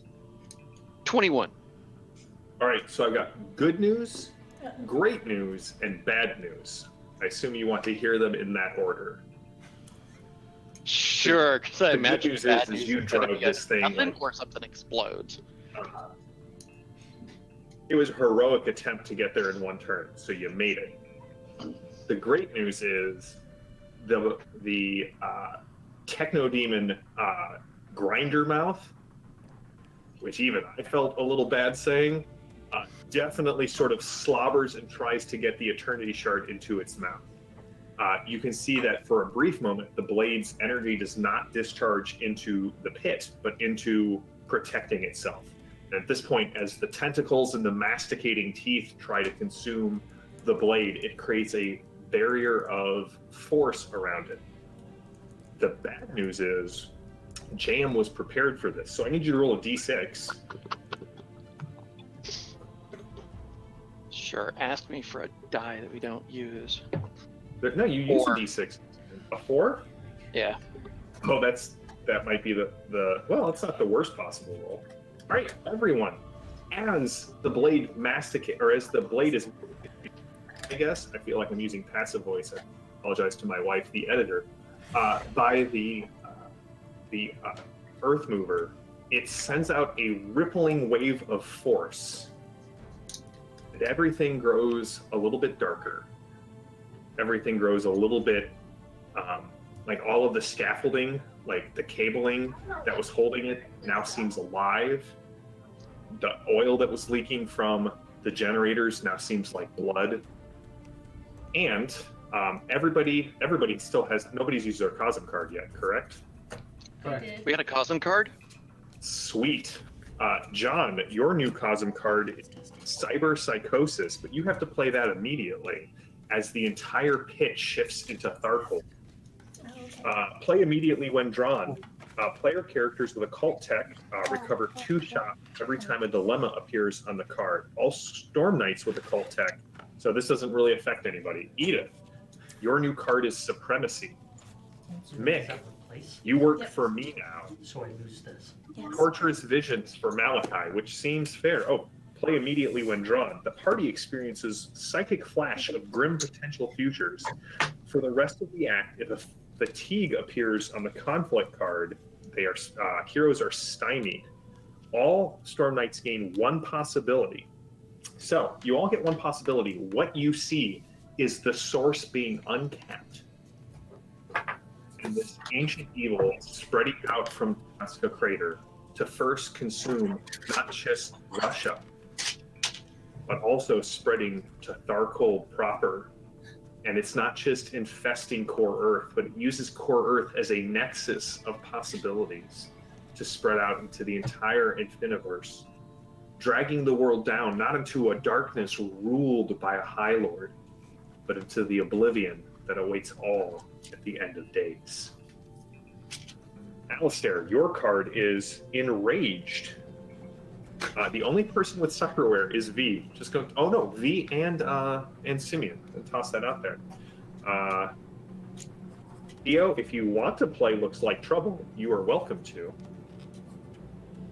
21. All right, so I've got good news, great news, and bad news. I assume you want to hear them in that order. Sure, because I The imagine good news bad is news you gonna drove be this thing nothing like, or something explodes. it was a heroic attempt to get there in one turn, so you made it. The great news is the techno demon grinder mouth, which even I felt a little bad saying, definitely sort of slobbers and tries to get the eternity shard into its mouth. You can see that for a brief moment, the blade's energy does not discharge into the pit, but into protecting itself. And at this point, as the tentacles and the masticating teeth try to consume the blade, it creates a barrier of force around it. The bad news is JM was prepared for this, so I need you to roll a d6. Sure, ask me for a die that we don't use. No, you use a 4. d6. A 4? Yeah. Oh, that might be the well, it's not the worst possible roll. All right, everyone, as the blade as the blade is, I guess, I feel like I'm using passive voice. I apologize to my wife, the editor. By the Earth Mover, it sends out a rippling wave of force. And everything grows a little bit darker. Everything grows a little bit, like all of the scaffolding, like the cabling that was holding it now seems alive. The oil that was leaking from the generators now seems like blood. And everybody still has, nobody's used their Cosm card yet, correct? Correct. Did. We got a Cosm card? Sweet. John, your new Cosm card is Cyber Psychosis, but you have to play that immediately as the entire pit shifts into Tharkle. Play immediately when drawn. Player characters with occult tech recover 2 shots every time a dilemma appears on the card. All Storm Knights with occult tech, so this doesn't really affect anybody. Edith, your new card is Supremacy. Mick, you work for me now. So I lose this. Yes. Torturous Visions for Malachi, which seems fair. Oh, play immediately when drawn. The party experiences psychic flash of grim potential futures. For the rest of the act, if a fatigue appears on the conflict card, they are heroes are stymied. All Storm Knights gain 1 possibility. So you all get 1 possibility. What you see is the source being uncapped. And this ancient evil spreading out from Alaska Crater to first consume not just Russia, but also spreading to Tharkol proper. And it's not just infesting Core Earth, but it uses Core Earth as a nexus of possibilities to spread out into the entire Infiniverse, dragging the world down, not into a darkness ruled by a High Lord, but into the oblivion that awaits all at the end of days. Alistair, your card is Enraged. The only person with Suckerware is V. Just go. Oh no, V and Simeon. I'll toss that out there. Theo, if you want to play Looks Like Trouble, you are welcome to.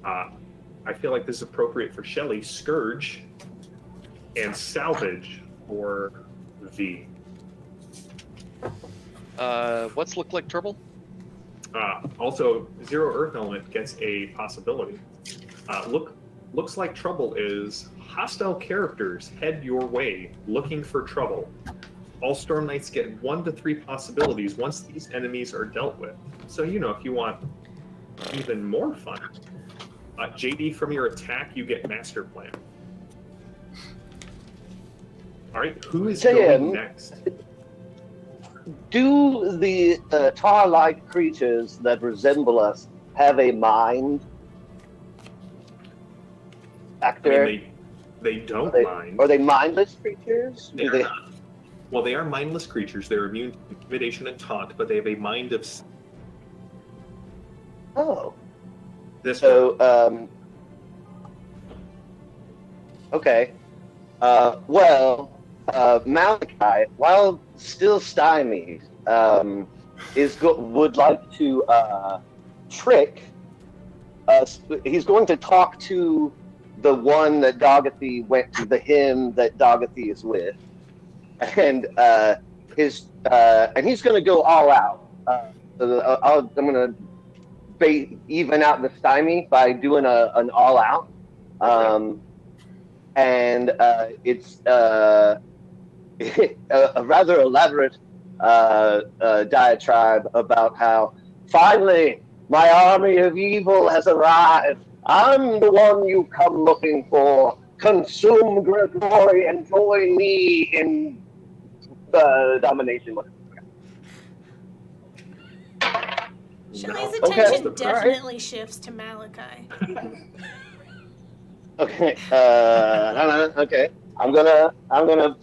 I feel like this is appropriate for Shelley. Scourge and Salvage for V. What's Look Like Trouble? Also, Zero Earth Element gets a possibility. Looks Like Trouble is hostile characters head your way looking for trouble. All Storm Knights get 1 to 3 possibilities once these enemies are dealt with. So, if you want even more fun, JD, from your attack, you get Master Plan. All right, who is going next? Do the tar-like creatures that resemble us have a mind? Actor? I mean, they don't mind. Are they mindless creatures? They are not. Well, they are mindless creatures. They're immune to intimidation and taunt, but they have a mind of. Oh. This So, okay. Malachi, while still stymied, would like to trick us. He's going to talk to the one that Dogathy went to, the him that Dogathy is with, and he's going to go all out. I'm going to even out the stymie by doing an all out, and it's a rather elaborate diatribe about how finally my army of evil has arrived. I'm the one you come looking for. Consume Gregori and join me in domination. Shelly's Okay, attention all definitely shifts to Malachi. Okay. Okay. I'm gonna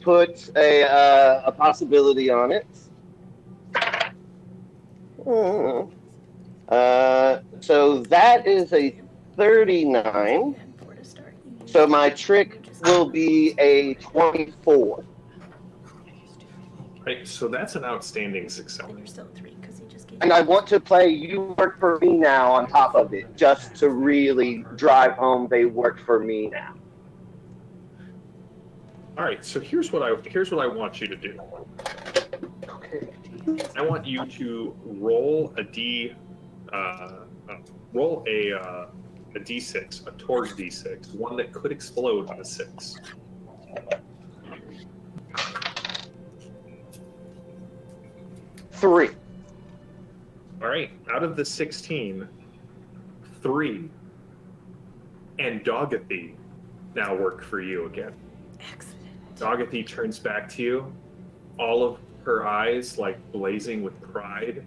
put a possibility on it. So that is a 39. So my trick will be a 24. Right, so that's an outstanding success. And you're still at 3 because he just gave And I want to play You Work For Me Now on top of it, just to really drive home they work for me now. All right, so here's what I want you to do. Okay. I want you to roll a d6, a Torg d6, one that could explode on a 6. Three. All right, out of the 16, 3 and Dogathy now work for you again. Excellent. Dogathy turns back to you, all of her eyes like blazing with pride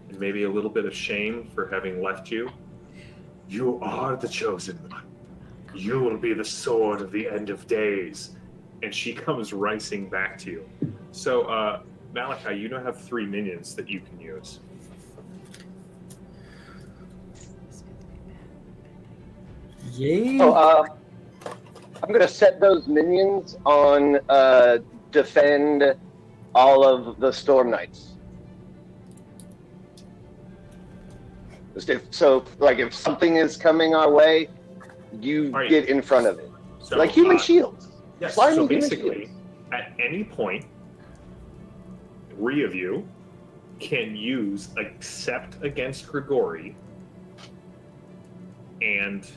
and maybe a little bit of shame for having left you. You are the chosen one. You will be the sword of the end of days. And she comes racing back to you. So, Malachi, you now have 3 minions that you can use. Yay! Oh, I'm gonna set those minions on defend all of the Storm Knights. So, like, if something is coming our way, you Right. get in front of it, So, like human shields. Yes. Slimy So human basically, shields. at any point, 3 of you can use Accept against Gregori and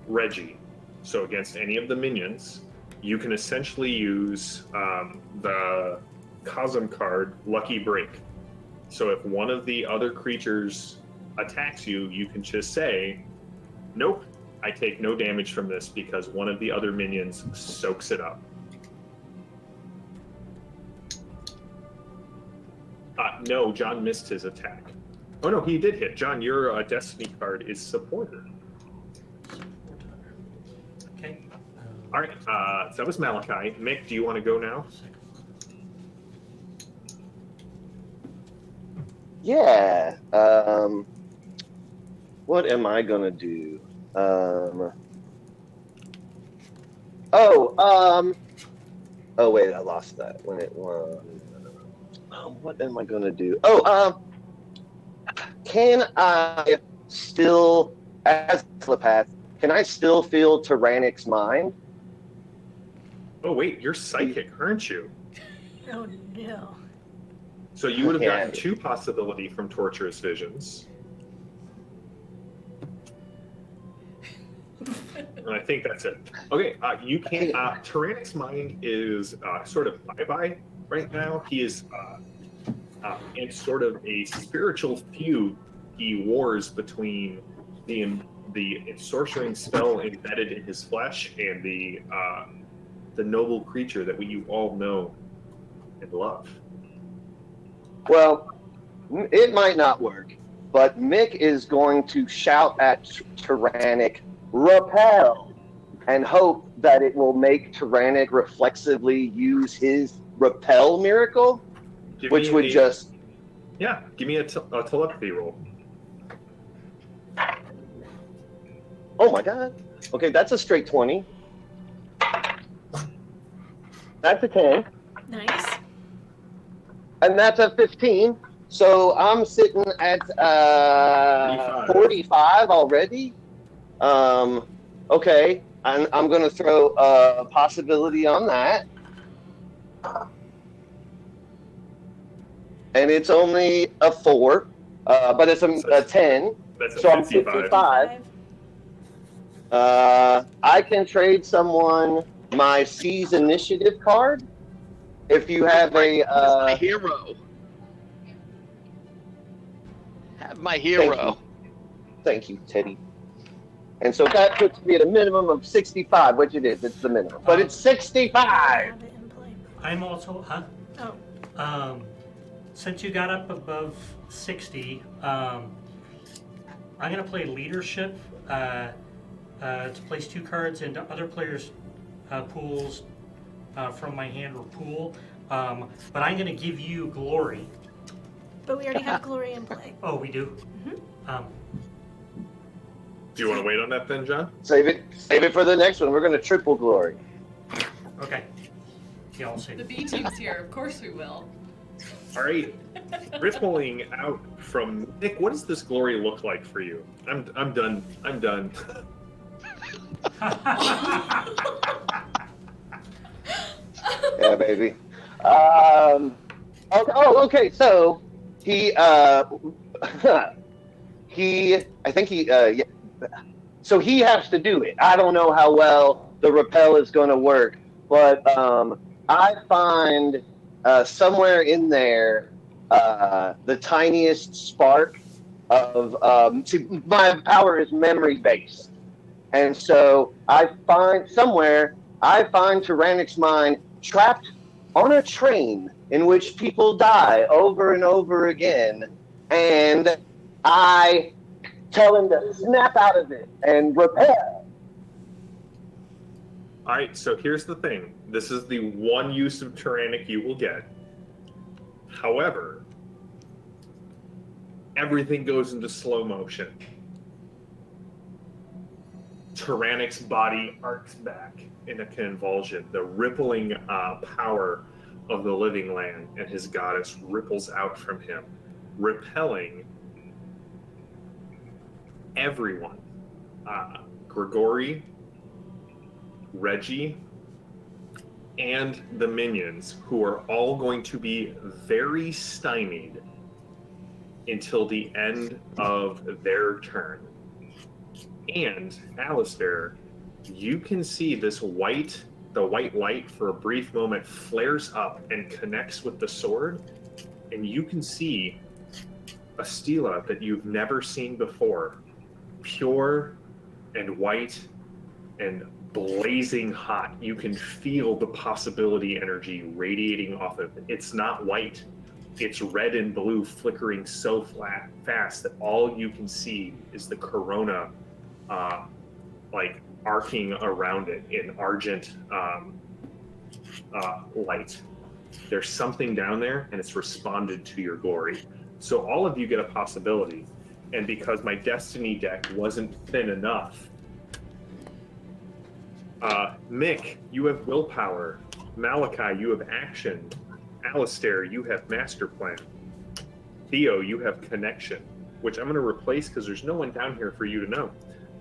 Reggie. So against any of the minions, you can essentially use the Cosm card, Lucky Break. So if one of the other creatures attacks you, you can just say, nope, I take no damage from this because one of the other minions soaks it up. No, John missed his attack. Oh no, he did hit. John, your Destiny card is Supporter. Okay. All right, so that was Malachi. Mick, do you want to go now? Yeah. What am I gonna do? Oh wait, I lost that when it was. What am I gonna do? Can I still, as a telepath, can I still feel Tyrannic's mind? Oh wait, you're psychic, aren't you? Oh no. So you would have Yeah. gotten 2 possibility from Torturous Visions. And I think that's it. Okay, you can. Tyrannic's mind is sort of bye-bye right now. He is in sort of a spiritual feud. He wars between the ensorcering spell embedded in his flesh and the noble creature that you all know and love. Well, it might not work, but Mick is going to shout at Tyrannic, repel, and hope that it will make Tyrannic reflexively use his repel miracle, which would just... Yeah, give me a telepathy roll. Oh my god. Okay, that's a straight 20. That's a 10. Nice. And that's a 15. So I'm sitting at 45 already. Okay, I'm going to throw a possibility on that. And it's only a 4, but it's a 10. That's a So I'm 55. 55. I can trade someone my Seize Initiative card. If you have my a... hero. Have my hero. Thank you, Teddy. And so that puts me at a minimum of 65, which it is. It's the minimum. But it's 65! Have it in play. I'm also, Oh, since you got up above 60, I'm going to play leadership to place 2 cards into other players' pools from my hand or pool. But I'm going to give you glory. but we already have glory in play. Oh, we do? Do you want to wait on that then, John? Save it for the next one. We're going to triple glory. Okay. Yeah, I'll save The it. B team's here. Of course we will. All right. Rippling out from Nick, what does this glory look like for you? I'm done. I'm done. Yeah, baby. Okay. So he, I think he, yeah. So he has to do it. I don't know how well the rappel is going to work, but I find somewhere in there the tiniest spark of. See, my power is memory based, and so I find Tyrannic's mind trapped on a train in which people die over and over again, and I tell him to snap out of it and repel. All right, so here's the thing. This is the one use of Tyrannic you will get. However, everything goes into slow motion. Tyrannic's body arcs back in a convulsion. The rippling power of the living land and his goddess ripples out from him, repelling everyone. Gregori, Reggie, and the minions, who are all going to be very stymied until the end of their turn. And Alistair, you can see this the white light for a brief moment flares up and connects with the sword, and you can see a stela that you've never seen before, pure and white and blazing hot. You can feel the possibility energy radiating off of it. It's not white. It's red and blue, flickering so fast that all you can see is the corona like arcing around it in argent light. There's something down there, and it's responded to your glory. So all of you get a possibility, and because my destiny deck wasn't thin enough, Mick, you have willpower. Malachi, you have action. Alistair, you have master plan. Theo, you have connection, which I'm going to replace because there's no one down here for you to know.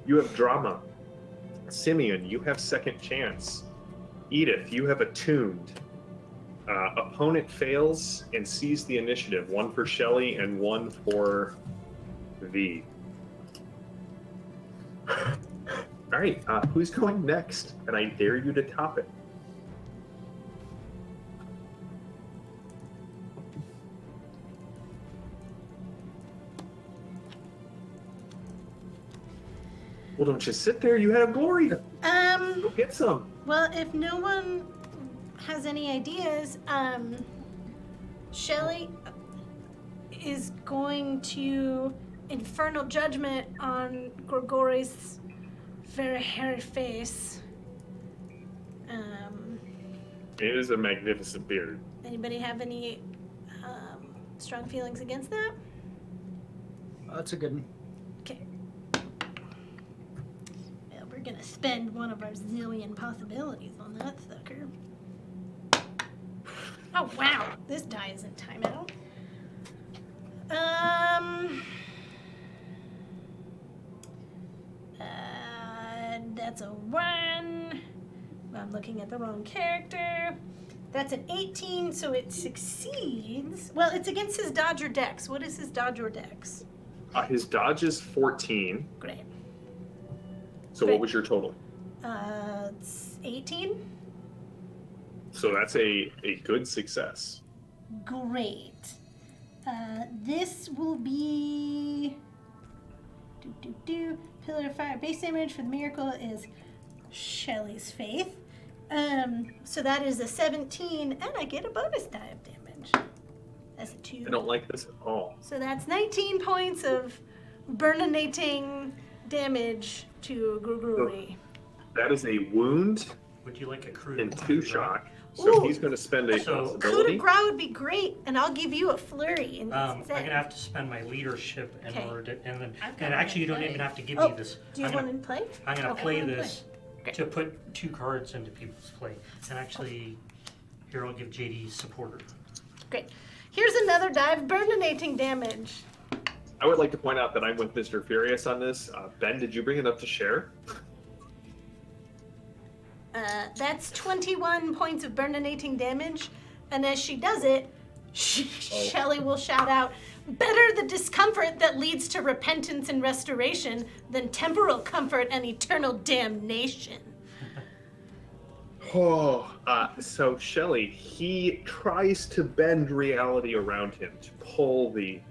You have drama. Simeon, you have second chance. Edith, you have attuned. Opponent fails and sees the initiative. One for Shelley and one for V. All right, who's going next? And I dare you to top it. Well, don't you sit there. You have glory. Go get some. Well, if no one has any ideas, Shelley is going to infernal judgment on Gregori's very hairy face. It is a magnificent beard. Anybody have any strong feelings against that? That's a good one. Okay. Well, we're gonna spend one of our zillion possibilities on that sucker. Oh wow, this die is in timeout. That's a 1. I'm looking at the wrong character. That's an 18, so it succeeds. Well, it's against his dodge or dex. What is his dodge or dex? His dodge is 14. Great. So Great. what was your total? It's 18. So that's a good success. Great. This will be... Pillar of Fire. Base damage for the miracle is Shelly's Faith. So that is a 17, and I get a bonus die of damage. That's a 2. I don't like this at all. So that's 19 points of burninating damage to Gregori. That is a wound Would you like a crude? and 2 shock. So Ooh. he's going to spend a So- Coup de possibility. grace would be great, and I'll give you a flurry. I'm gonna have to spend my leadership in Okay. order to, and then, I've got and actually you one don't in even play. have to give Oh, me this. do you I'm want gonna, to play? I'm gonna Okay. play Wanna this Great. to put 2 cards into people's play. And actually, here I'll give JD supporter. Great. Here's another die of burninating damage. I would like to point out that I'm with Mr. Furious on this. Ben, did you bring it up to share? That's 21 points of burninating damage, and as she does it, Shelly will shout out, "Better the discomfort that leads to repentance and restoration than temporal comfort and eternal damnation." Oh, so Shelly, he tries to bend reality around him to pull the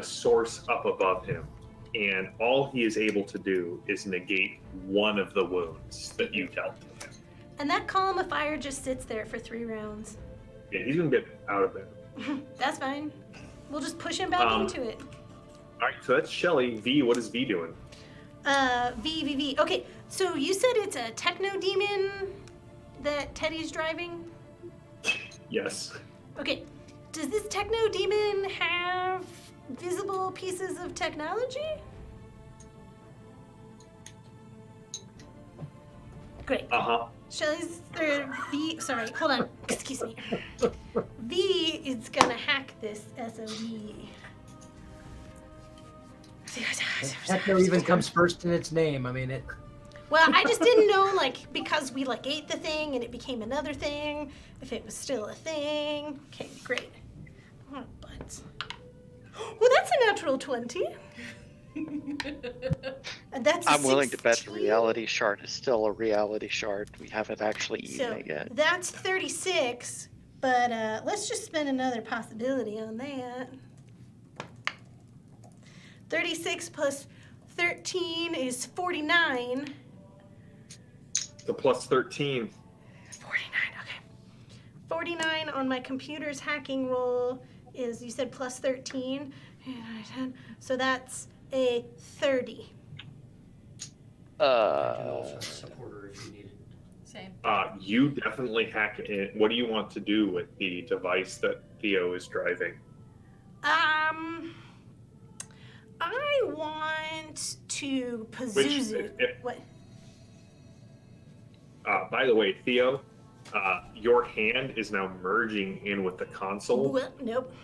source up above him, and all he is able to do is negate one of the wounds that you dealt to him. And that column of fire just sits there for 3 rounds. Yeah, he's gonna get out of there. That's fine. We'll just push him back into it. All right, so that's Shelly. V, what is V doing? V. Okay, so you said it's a techno demon that Teddy's driving? Yes. Okay, does this techno demon have visible pieces of technology? Great. Uh-huh. Shelly's, or V, sorry, hold on, excuse me. V is gonna hack this SOV. Techno even comes first in its name. I mean, it. Well, I just didn't know, like, because we, like, ate the thing and it became another thing, if it was still a thing. Okay, great. Oh, butts. Well, that's a natural 20. And that's a I'm willing to bet the 16. reality shard is still a reality shard. We haven't actually eaten So it yet. that's 36, but let's just spend another possibility on that. 36 plus 13 is 49. The plus 13. 49, okay. 49 on my computer's hacking roll is, you said plus 13. 10, so that's a 30. I can also have supporter if you need it. Same. You definitely hack it. What do you want to do with the device that Theo is driving? I want to Pazuzu. What? By the way, Theo, your hand is now merging in with the console. Well, nope.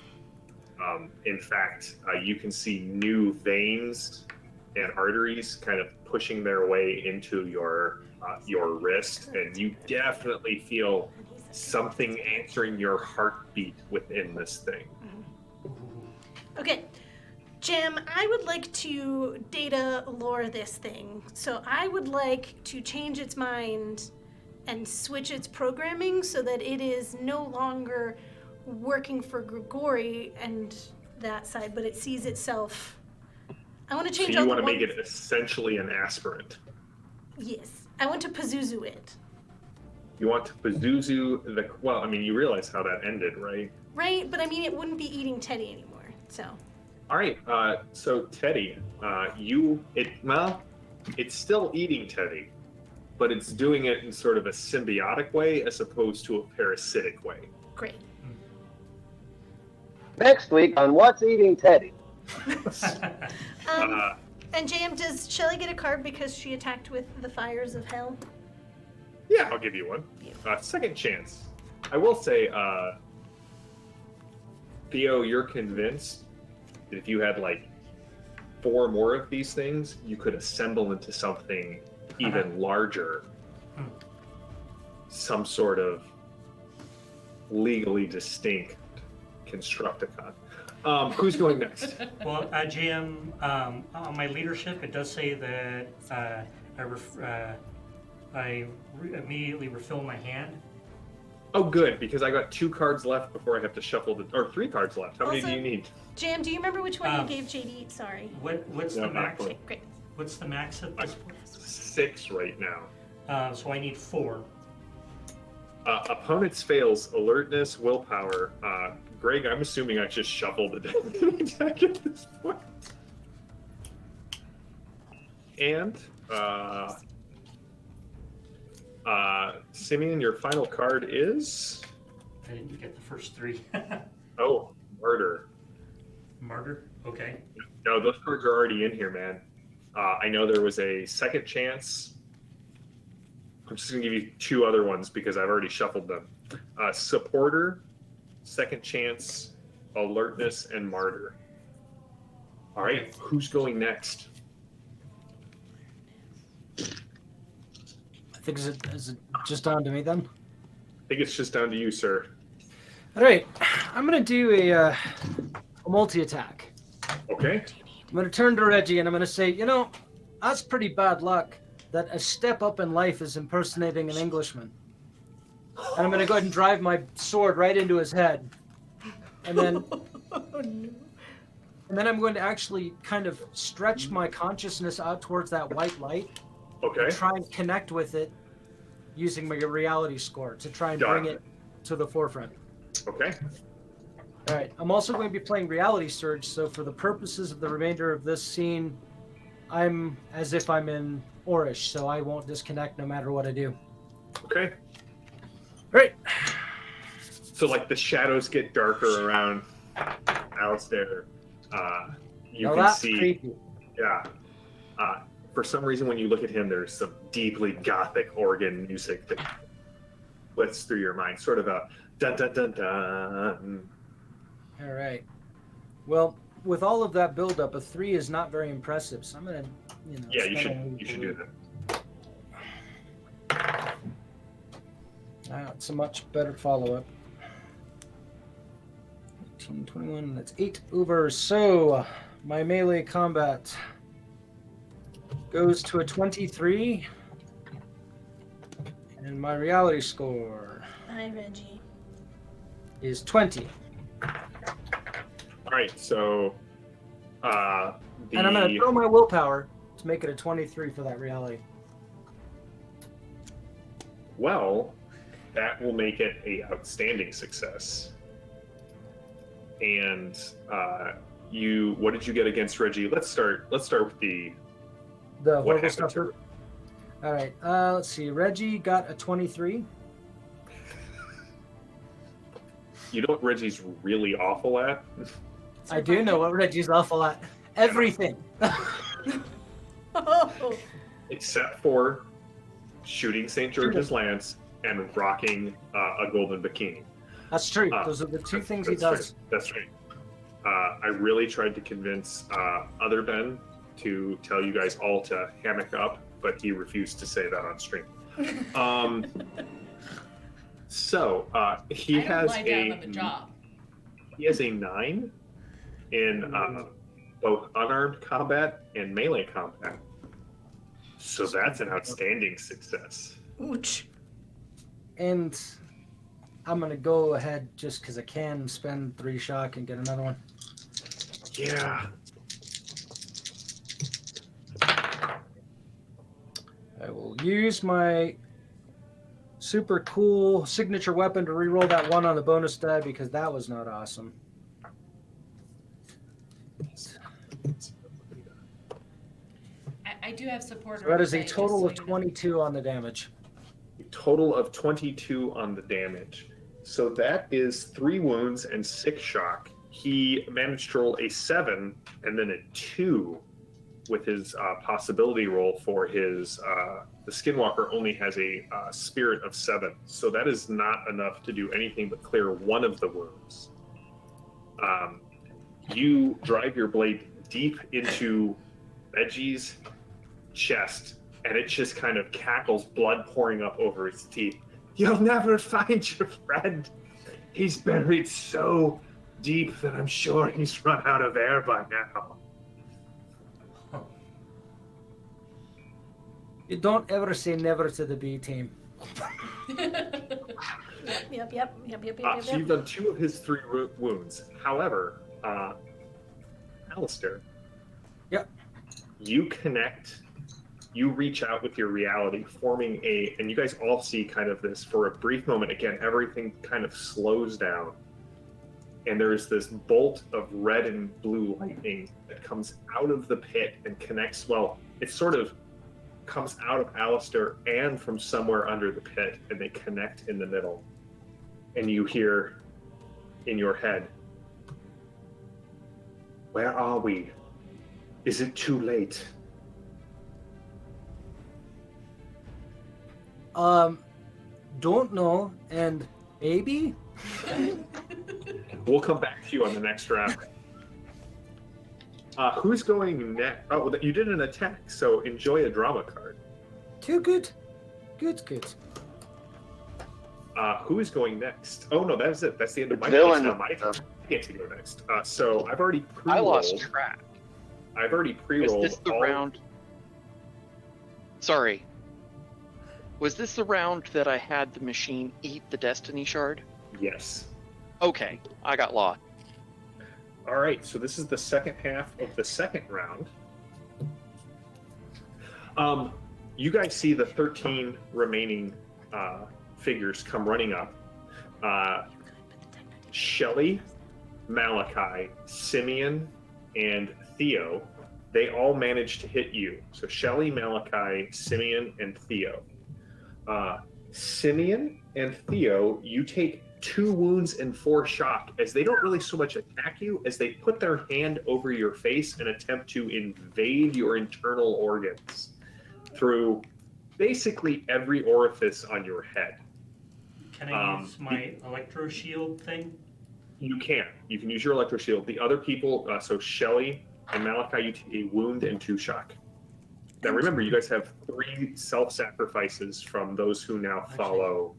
In fact, you can see new veins and arteries kind of pushing their way into your wrist, and you definitely feel something answering your heartbeat within this thing. Okay, Jim, I would like to data lore this thing. So I would like to change its mind and switch its programming so that it is no longer working for Gregori and that side, but it sees itself. I want to So change you all want the to make ones- it essentially an aspirant. Yes, I want to Pazuzu it. You want to Pazuzu the... Well, I mean, you realize how that ended, right? Right, but I mean, it wouldn't be eating Teddy anymore, so. All right, so Teddy, it's still eating Teddy, but it's doing it in sort of a symbiotic way as opposed to a parasitic way. Great. Next week on What's Eating Teddy. And JM, does Shelly get a card because she attacked with the fires of hell? Yeah, I'll give you one. Second chance. I will say, Theo, you're convinced that if you had like 4 more of these things, you could assemble into something even larger, some sort of legally distinct Constructicon. Who's going next? Well, GM, on my leadership, it does say that I immediately refill my hand. Oh, good, because I got 2 cards left before I have to shuffle or 3 cards left. How many Also- do you need? Jam, do you remember which one you Um, gave JD? Sorry. What's No, the not max? for- Okay, great. What's the max at this point? 6 right now. So I need 4. Opponents fails alertness, willpower. Greg, I'm assuming I just shuffled the deck at this point. And Simeon, your final card is I didn't get the first 3. murder. Martyr. Okay. No, those cards are already in here, man. I know there was a second chance. I'm just gonna give you 2 other ones because I've already shuffled them. Supporter, second chance, alertness, and martyr. All right, who's going next? I think is it just down to me then? I think it's just down to you, sir. All right, I'm gonna do a multi-attack. Okay. I'm gonna turn to Reggie and I'm gonna say, you know, that's pretty bad luck that a step up in life is impersonating an Englishman. And I'm gonna go ahead and drive my sword right into his head, and then and then I'm going to actually kind of stretch my consciousness out towards that white light. Okay. Try and connect with it using my reality score to try and Got bring it. it to the forefront. Okay. All right. I'm also going to be playing Reality Surge, so for the purposes of the remainder of this scene, I'm as if I'm in Orish, so I won't disconnect no matter what I do. Okay. Great. So like the shadows get darker around Alistair. You Now can that's see. creepy. Yeah. For some reason, when you look at him, there's some deeply gothic organ music that flits through your mind, sort of a dun dun dun dun. All right. Well, with all of that buildup, a 3 is not very impressive, so I'm gonna, Yeah, you spend a should do that. It's a much better follow-up. 18, 21, that's 8 over. So my melee combat goes to a 23. And my reality score Hi, Reggie. is 20. All right, so And I'm going to throw my willpower to make it a 23 for that reality. well, that will make it a outstanding success. And what did you get against Reggie? Let's start with the The what horrible happened stuff. to her. All right. Let's see. Reggie got a 23. You know what Reggie's really awful at? I do know what Reggie's awful at. Everything. Oh, Except for shooting St. George's Lance and rocking a golden bikini. That's true. Those are the 2 things he That's does. right. That's right. I really tried to convince other Ben to tell you guys all to hammock up, but he refused to say that on stream. So he I don't has lie down on the job. He has a 9 in both unarmed combat and melee combat. So that's an outstanding success. ouch. And I'm going to go ahead just because I can spend 3 shock and get another one. Yeah. I will use my super cool signature weapon to reroll that 1 on the bonus die because that was not awesome. I do have support. So that is a oversight, total of just so you know. 22 on the damage. A total of 22 on the damage. So that is 3 wounds and 6 shock. He managed to roll a 7 and then a 2 with his possibility roll for his. The Skinwalker only has a spirit of 7. So that is not enough to do anything but clear 1 of the wounds. You drive your blade deep into Reggie's chest, and it just kind of cackles, blood pouring up over its teeth. You'll never find your friend. He's buried so deep that I'm sure he's run out of air by now. You don't ever say never to the B team. Yep. So you've done 2 of his 3 wounds. However, Alistair, Yep. you connect, you reach out with your reality, forming and you guys all see kind of this, for a brief moment, again, everything kind of slows down. And there's this bolt of red and blue lightning that comes out of the pit and connects, well, it sort of comes out of Alistair and from somewhere under the pit, and they connect in the middle. And you hear in your head, where are we? Is it too late? Don't know, and maybe? We'll come back to you on the next round. Who's going next? Oh, you did an attack, so enjoy a drama card. Too good. Good. Who is going next? Oh no, that's it. That's the end of my Villain. turn. Now my turn. I get to go next. So I've already I pre-rolled. lost track. I've already Was pre-rolled. this the round? Sorry. Was this the round that I had the machine eat the destiny shard? Yes. Okay, I got lost. All right. So this is the second half of the second round. You guys see the 13 remaining figures come running up. Shelley, Malachi, Simeon, and Theo, they all managed to hit you. So Shelley, Malachi, Simeon, and Theo. Simeon and Theo, you take 2 wounds and 4 shock, as they don't really so much attack you as they put their hand over your face and attempt to invade your internal organs through basically every orifice on your head. Can I use my electro shield thing? You can. You can use your electro shield. The other people, so Shelley and Malachi, you take a wound and 2 shock. Now remember, you guys have 3 self-sacrifices from those who now follow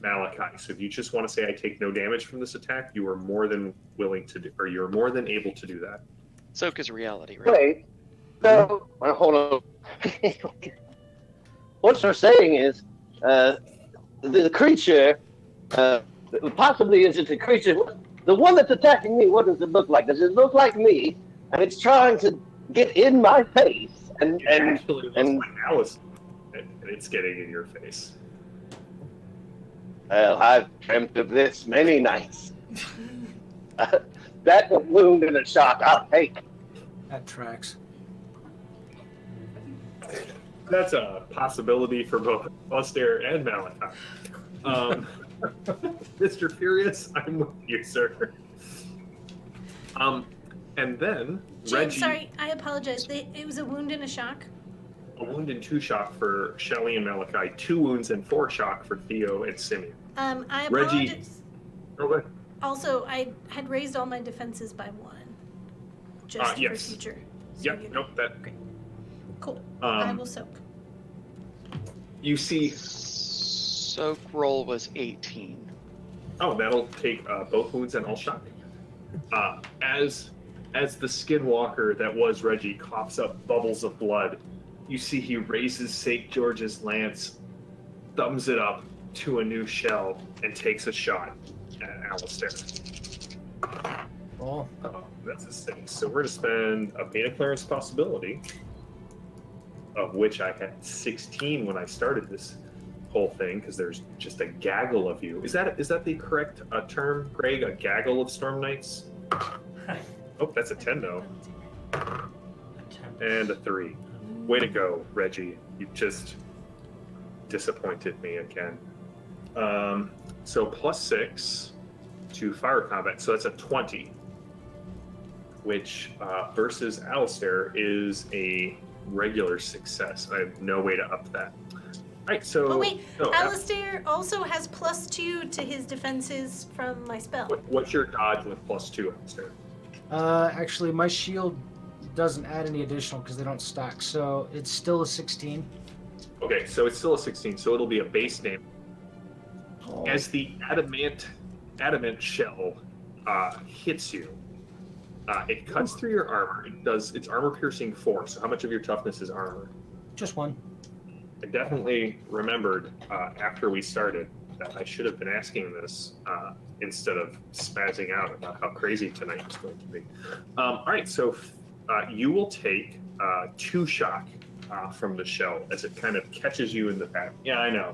Malachi. So if you just want to say, I take no damage from this attack, you are more than willing to do, or you're more than able to do that. So is reality, right? Wait. So, hold on. What you're saying is, the creature, possibly is it a creature? The one that's attacking me, what does it look like? Does it look like me? And it's trying to get in my face, and Actually, it looks like Alice, and it's getting in your face. well, I've dreamt of this many nights. That's a wound and a shock I'll take. That tracks. That's a possibility for both Alistair and Malachi. Mr. Furious, I'm with you, sir. And then James, Reggie, sorry, I apologize. It was a wound and a shock. a wound and 2 shock for Shelley and Malachi, 2 wounds and 4 shock for Theo and Simeon. I Reggie. apologize. Okay. Also, I had raised all my defenses by 1, just for yes. future. So Yep. you know. Nope. That. Cool. I Um, will soak. you see. Soak roll was 18. Oh, that'll take both wounds and all shock. As the skinwalker that was Reggie coughs up bubbles of blood, you see he raises St. George's lance, thumbs it up to a new shell, and takes a shot at Alistair. Oh, That's a 6. So we're going to spend a beta clearance possibility, of which I had 16 when I started this whole thing, because there's just a gaggle of you. Is that the correct term, Greg? A gaggle of Storm Knights? Oh, that's a 10 though. And a 3. Way to go, Reggie. You just disappointed me again. So +6 to fire combat. So that's a 20, which versus Alistair is a regular success. I have no way to up that. All right, so... Oh, wait. no, Alistair also has +2 to his defenses from my spell. what's your dodge with +2, Alistair? actually, my shield doesn't add any additional because they don't stack. So it's still a 16. Okay, so it's still a 16, so it'll be a base damage. As the adamant shell hits you, it cuts through your armor. It's armor piercing 4. So how much of your toughness is armor? Just one. I definitely remembered after we started that I should have been asking this instead of spazzing out about how crazy tonight is going to be. All right, so you will take 2 shock from the shell as it kind of catches you in the back. Yeah, I know.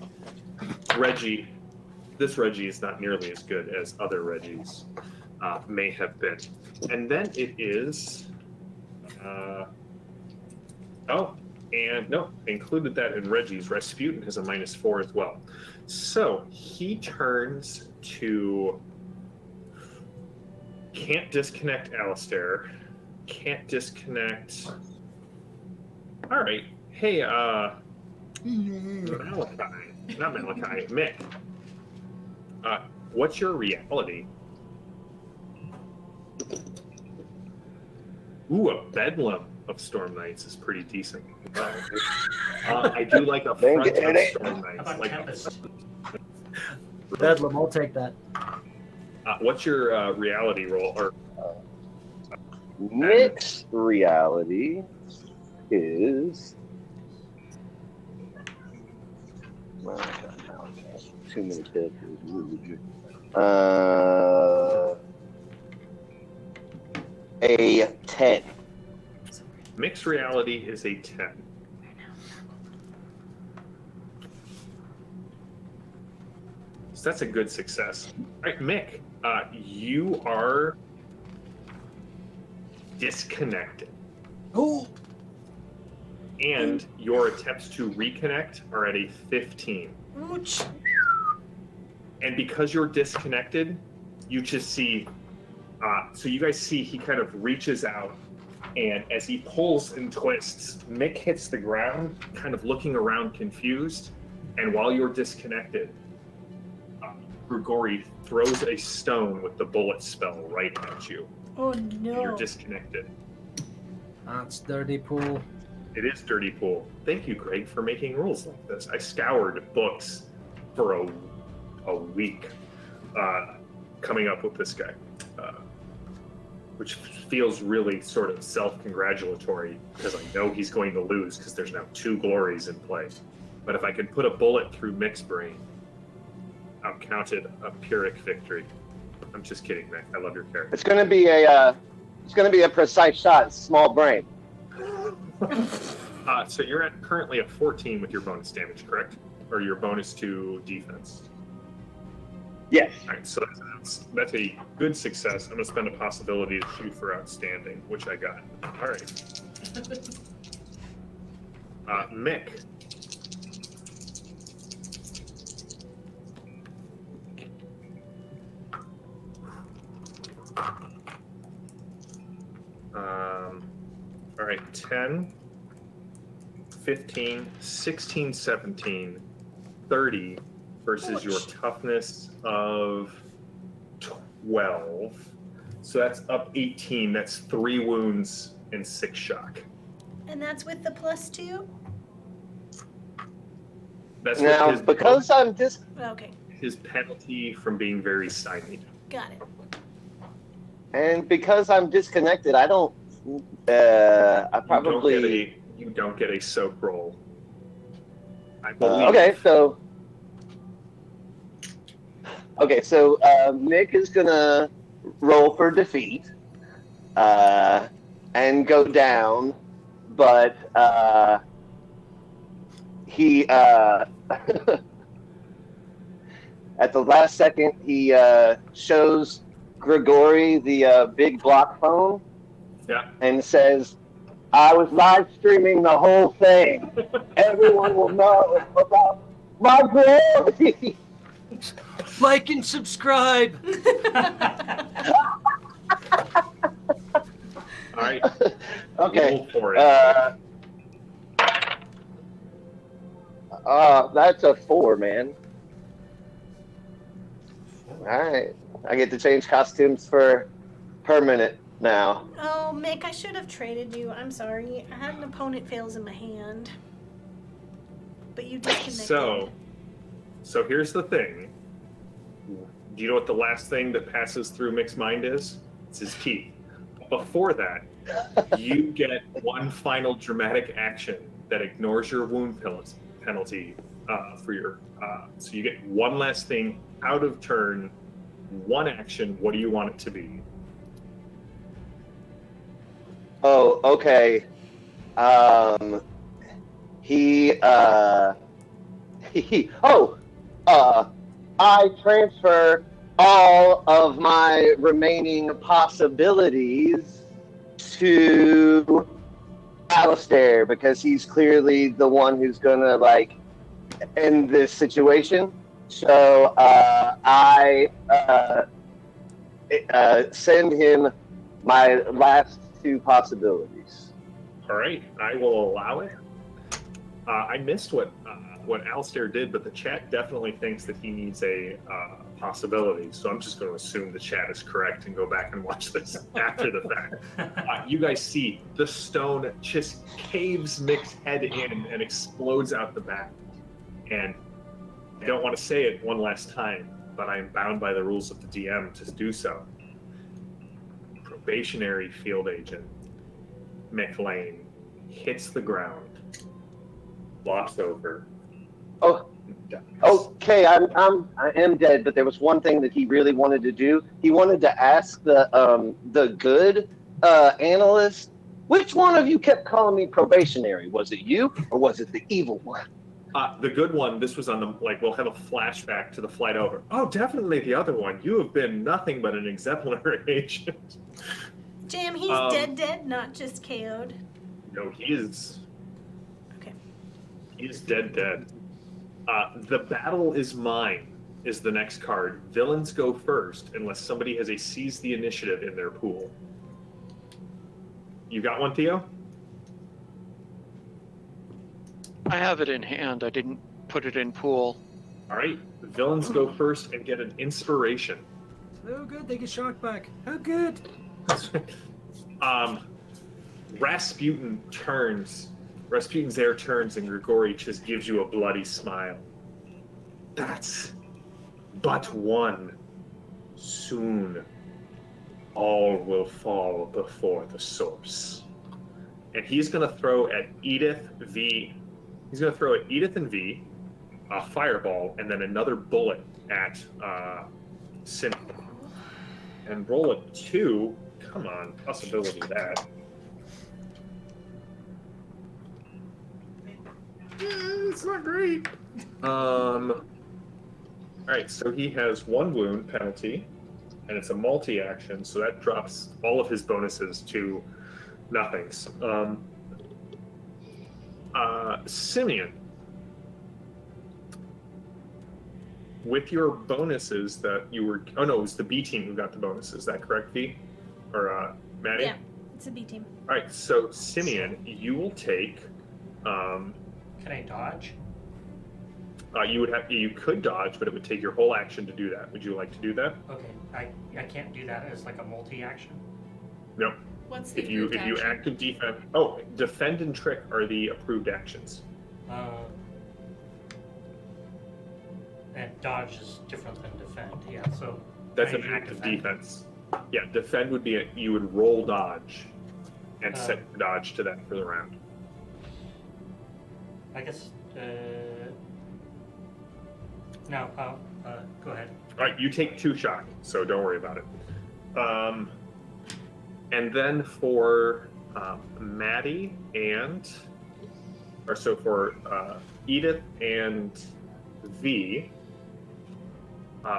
This Reggie is not nearly as good as other Reggies may have been. And then it is... included that in Reggie's. Rasputin has a -4 as well. So he turns to... Can't disconnect Alistair. Can't disconnect... All right. Hey, Malachi. Not Malachi. Mick. What's your reality? Ooh, a bedlam of Storm Knights is pretty decent. I do like a front of Storm How Knights. about Like Tempest? Bedlam, I'll take that. what's your reality roll? Or Nick's reality is. Well, too many characters. A 10. mixed reality is a 10. So that's a good success. All right, Mick, you are disconnected. Oh, And your attempts to reconnect are at a 15. Ouch. And because you're disconnected, you just see, so you guys see he kind of reaches out, and as he pulls and twists, Mick hits the ground, kind of looking around confused. And while you're disconnected, Gregori throws a stone with the bullet spell right at you. Oh And no. you're disconnected. that's dirty pool. It is Dirty Pool. Thank you, Greg, for making rules like this. I scoured books for a week coming up with this guy, which feels really sort of self-congratulatory because I know he's going to lose because there's now 2 glories in play. But if I can put a bullet through Mick's brain, I've counted a Pyrrhic victory. I'm just kidding, Mick. I love your character. It's gonna be a precise shot. Small brain. So you're at currently at 14 with your bonus damage, correct? Or your bonus to defense. Yes. All right, so that's a good success. I'm going to spend a possibility to shoot for outstanding, which I got. All right. Mick. All right, 10, 15, 16, 17, 30 versus your toughness of 12. So that's up 18. That's 3 wounds and 6 shock. And that's with the +2? That's Now, with because I'm Okay, his penalty from being very stymied. got it. and because I'm disconnected, I don't. I probably. You don't get a soak roll. I believe. Okay, so Mick is gonna roll for defeat and go down, but he at the last second he shows Gregori the big block phone. Yeah. And says, I was live streaming the whole thing. Everyone will know about my glory. Like and subscribe. All right. Okay. Roll for it. That's a 4, man. All right. I get to change costumes for permanent. now. Oh, Mick, I should have traded you. I'm sorry. I had an opponent fails in my hand. But you disconnected. So here's the thing. Do you know what the last thing that passes through Mick's mind is? It's his teeth. Before that, you get one final dramatic action that ignores your wound penalty for your. So you get one last thing out of turn, one action. What do you want it to be? Oh, okay. I transfer all of my remaining possibilities to Alistair because he's clearly the one who's gonna like end this situation. So I send him my last two possibilities. All right, I will allow it. I missed what Alistair did, but the chat definitely thinks that he needs a possibility. So I'm just going to assume the chat is correct and go back and watch this after the fact. You guys see the stone just caves Mick's head in and explodes out the back. And I don't want to say it one last time, but I'm bound by the rules of the DM to do so. Probationary field agent Mick Lane hits the ground, flops over. Oh, okay. I am dead. But there was one thing that he really wanted to do. He wanted to ask the good analyst, which one of you kept calling me probationary? Was it you or was it the evil one? The good one. This was on the we'll have a flashback to the flight over. Oh, definitely the other one. You have been nothing but an exemplary agent. Jam, he's dead, not just KO'd. No, he is. Okay. He is dead. The battle is mine is the next card. Villains go first unless somebody has a seize the initiative in their pool. You got one, Theo? I have it in hand. I didn't put it in pool. All right. Villains go first and get an inspiration. Oh, good. They get shocked back. How good. Rasputin's heir turns and Gregori just gives you a bloody smile. That's but one. Soon all will fall before the source. And he's going to throw at Edith V. He's going to throw at Edith and V a fireball and then another bullet at Cynthia. And roll a 2. Come on, possibility of that. It's not great. All right, so he has 1 wound penalty, and it's a multi-action, so that drops all of his bonuses to nothings. Simeon, with your bonuses that you were... Oh, no, it was the B team who got the bonuses. Is that correct, V? Or Maddie? Yeah, it's a B team. All right, so Simeon, you will take... Can I dodge? You could dodge, but it would take your whole action to do that. Would you like to do that? Okay, I can't do that as like a multi-action. No. What's the If you action? active defend, oh, defend and trick are the approved actions. And dodge is different than defend. Yeah, so That's I an do active defend. defense. Yeah, defend would be you would roll dodge, and Oh. set your dodge to that for the round. I guess. No. Go ahead. All right, you take 2 shock, so don't worry about it. And then for Maddie for Edith and V,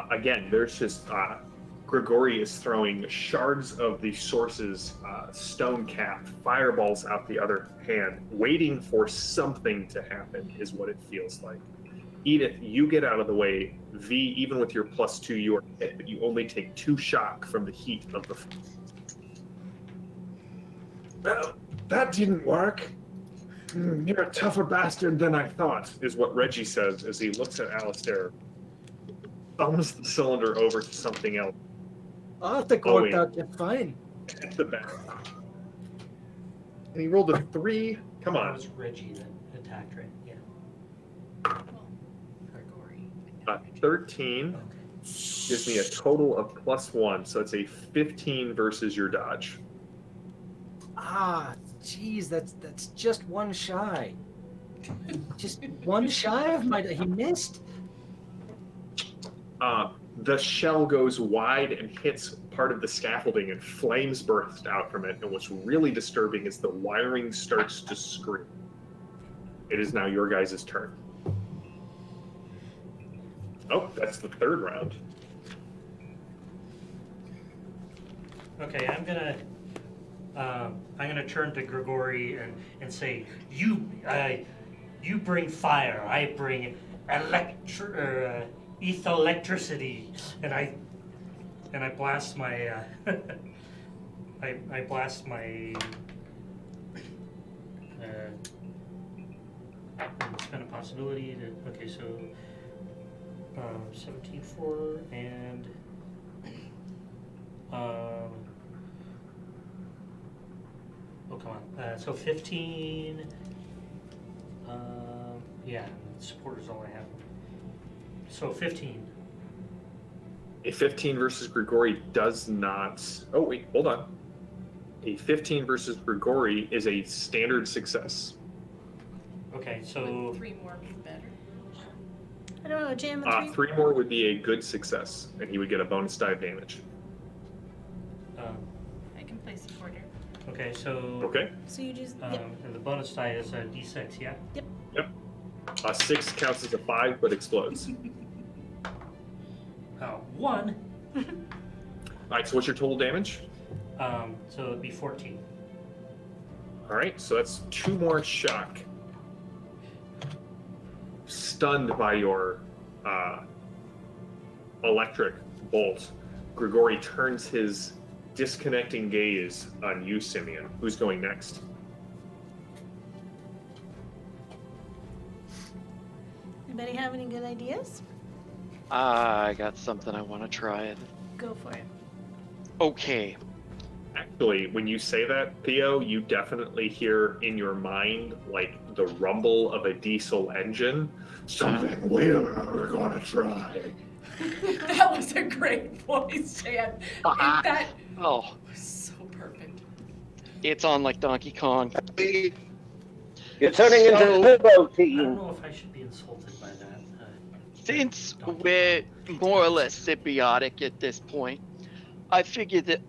again, there's just Gregori is throwing shards of the source's stone cap, fireballs out the other hand, waiting for something to happen is what it feels like. Edith, you get out of the way. V, even with your +2, you are hit, but you only take 2 shock from the heat of the... Well, that didn't work. You're a tougher bastard than I thought, is what Reggie says as he looks at Alistair, thumbs the cylinder over to something else. I think it worked out just fine. at the back. And he rolled a 3. Come That on. was Reggie that attacked, right? Yeah. Well, Gregori. 13 Okay. gives me a total of +1, so it's a 15 versus your dodge. Ah, geez, that's just one shy. Just one shy of my. He missed. The shell goes wide and hits part of the scaffolding, and flames burst out from it. And what's really disturbing is the wiring starts to scream. It is now your guys' turn. Oh, that's the third round. Okay, I'm gonna turn to Gregori and say, you bring fire, I bring electricity, and I blast my I blast my spend a possibility to, okay, so 17-4 and oh, come on. So 15. Yeah, support is all I have. So 15. A 15 versus Gregori does not. Oh, wait, hold on. A 15 versus Gregori is a standard success. Okay, so Would 3 more be better? I don't know, Jam. A 3? 3 more would be a good success, and he would get a bonus die of damage. I can play supporter. okay, so Okay. So you just. Yep. and the bonus die is a d6, yeah. Yep. 6 counts as a 5, but explodes. 1. All right, so what's your total damage? So it'd be 14. All right, so that's 2 more shock. Stunned by your electric bolt, Gregori turns his disconnecting gaze on you, Simeon. Who's going next? Anybody have any good ideas? I got something I want to try it. Go for it. Okay. Actually, when you say that, Theo, you definitely hear in your mind like the rumble of a diesel engine. Something we're gonna try. That was a great voice, Jan. That Oh, was so perfect. it's on like Donkey Kong. You're turning into So- the Turbo I don't Team. know if I should be insulted by that. Since we're more or less symbiotic at this point, I figured that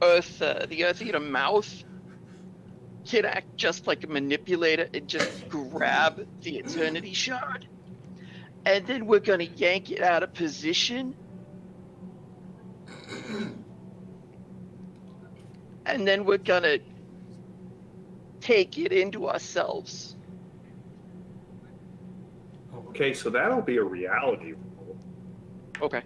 the Earth Eater mouth can act just like a manipulator and just grab the Eternity Shard. And then we're gonna yank it out of position. And then we're gonna take it into ourselves. Okay, so that'll be a reality roll. Okay.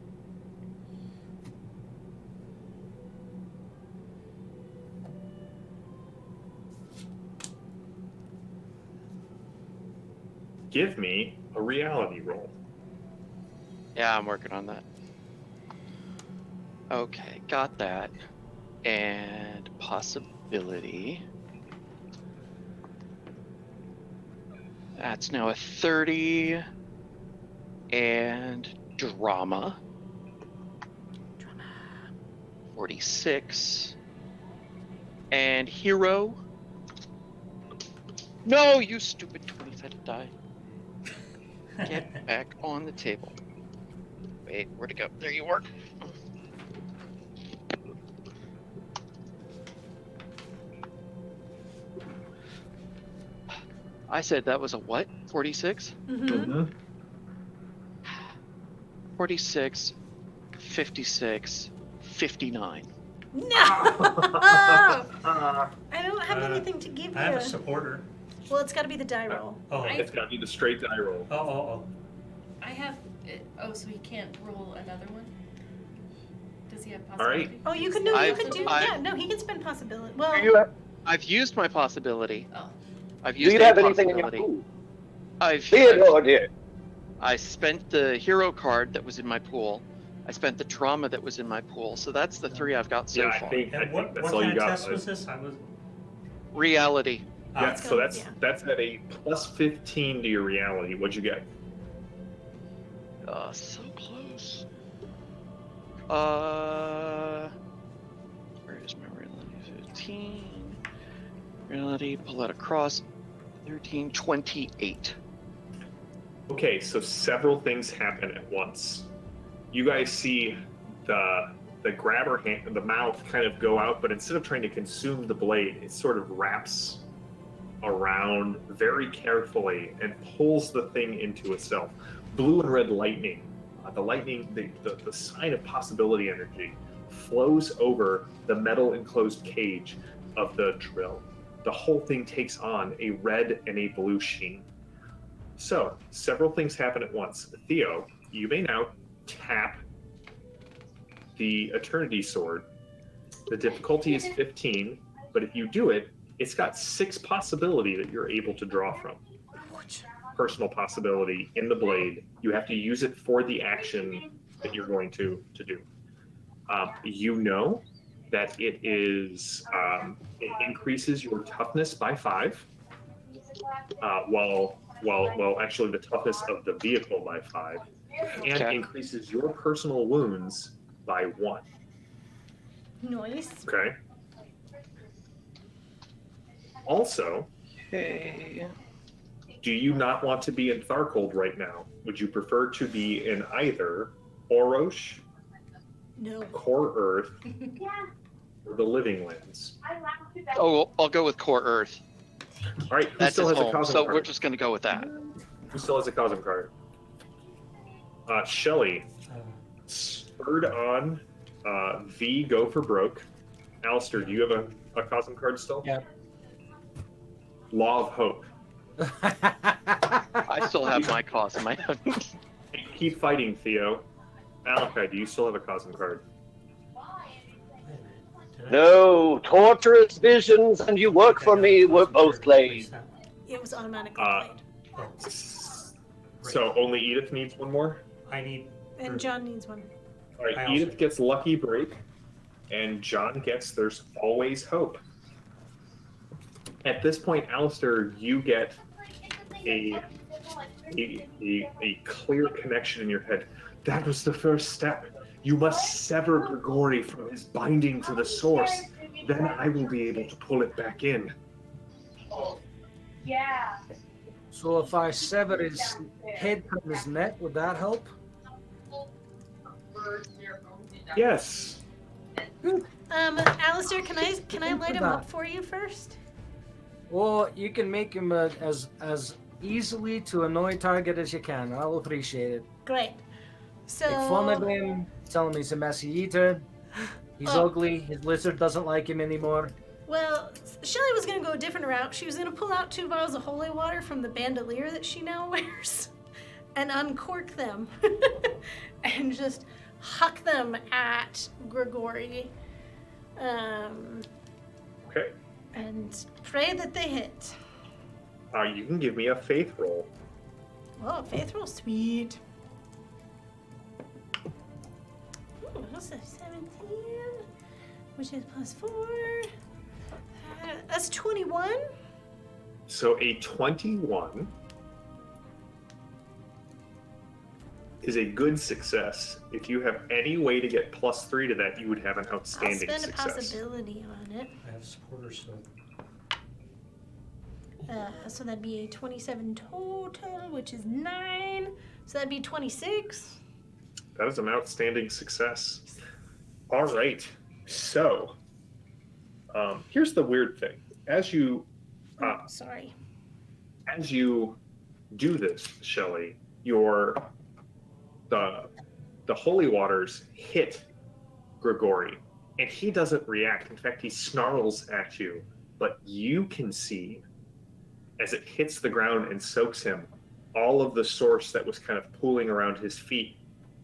Give me a reality roll. Yeah, I'm working on that. Okay, got that. And possibility. That's now a 30. And drama. 46. And hero. No, you stupid 20-sided die. Get back on the table. Wait, where'd it go? There you are. I said that was a what? 46? Mm-hmm. 46, 56, 59. No! I don't have anything to give you. I have a supporter. Well, it's got to be the die roll. Oh, It's got to be the straight die roll. oh. I have. Oh, so he can't roll another one? Does he have All right. possibility? Oh, you can do. You I've- can do. I've- Yeah, no, he can spend possibility. Well, Do you, I've used my possibility. Oh. I've do used you a have anything in your possibility. pool? I've Theodore did. I spent the hero card that was in my pool I spent the trauma that was in my pool. So that's the 3 I've got so Yeah, I far. think And what that's all kind you of got. test was this? I was. Reality. Yeah, so go- that's at a plus 15 to your reality. What'd you get? So close. Where is my reality? 15. Reality, pull that across. 13, 28. Okay, so several things happen at once. You guys see the grabber hand, the mouth kind of go out, but instead of trying to consume the blade, it sort of wraps around very carefully and pulls the thing into itself. Blue and red lightning, the sign of possibility energy, flows over the metal enclosed cage of the drill. The whole thing takes on a red and a blue sheen. So, several things happen at once. Theo, you may now tap the Eternity Sword. The difficulty is 15, but if you do it, it's got 6 possibility that you're able to draw from. Personal possibility in the blade. You have to use it for the action that you're going to do. You know that it increases your toughness by 5, while actually the toughness of the vehicle by 5, and Okay. increases your personal wounds by 1. Nice. Okay. Also, Okay. do you not want to be in Tharkold right now? Would you prefer to be in either Orosh, No. Core Earth, or the Living Lands? Oh, I'll go with Core Earth. All right, who That's still his has a home. Cosm So card? we're just going to go with that. Who still has a Cosm card? Shelly, spurred on V, go for broke. Alistair, do you have a Cosm card still? Yep. Law of Hope. I still have my Cosm. I haven't. Keep fighting, Theo. Malachi, do you still have a Cosm card? No, torturous visions and you work for me were both played. It was automatically played. So only Edith needs one more? I need. And John needs one. All right, I also- Edith gets Lucky Break, and John gets There's Always Hope. At this point, Alistair, you get a clear connection in your head. That was the first step. You must sever Gregori from his binding to the source. Then I will be able to pull it back in. So if I sever his head from his neck, would that help? Yes. Alistair, can I light him up for you first? Or you can make him as easily to annoy target as you can. I'll appreciate it. Great. So Make fun of him, tell him he's a messy eater. He's ugly. His lizard doesn't like him anymore. Well, Shelly was going to go a different route. She was going to pull out 2 vials of holy water from the bandolier that she now wears and uncork them and just huck them at Gregori. Okay. And pray that they hit. You can give me a faith roll. Oh, faith roll, sweet. Ooh, what's that? 17, which is plus 4. That's 21. So a 21 is a good success. If you have any way to get +3 to that, you would have an I'll outstanding spend a success. possibility on it. I have supporters, so. So that'd be a 27 total, which is 9. So that'd be 26. That is an outstanding success. All right. So, here's the weird thing. As you Sorry. do this, Shelley, the holy waters hit Gregori, and he doesn't react. In fact, he snarls at you. But you can see, as it hits the ground and soaks him, all of the source that was kind of pooling around his feet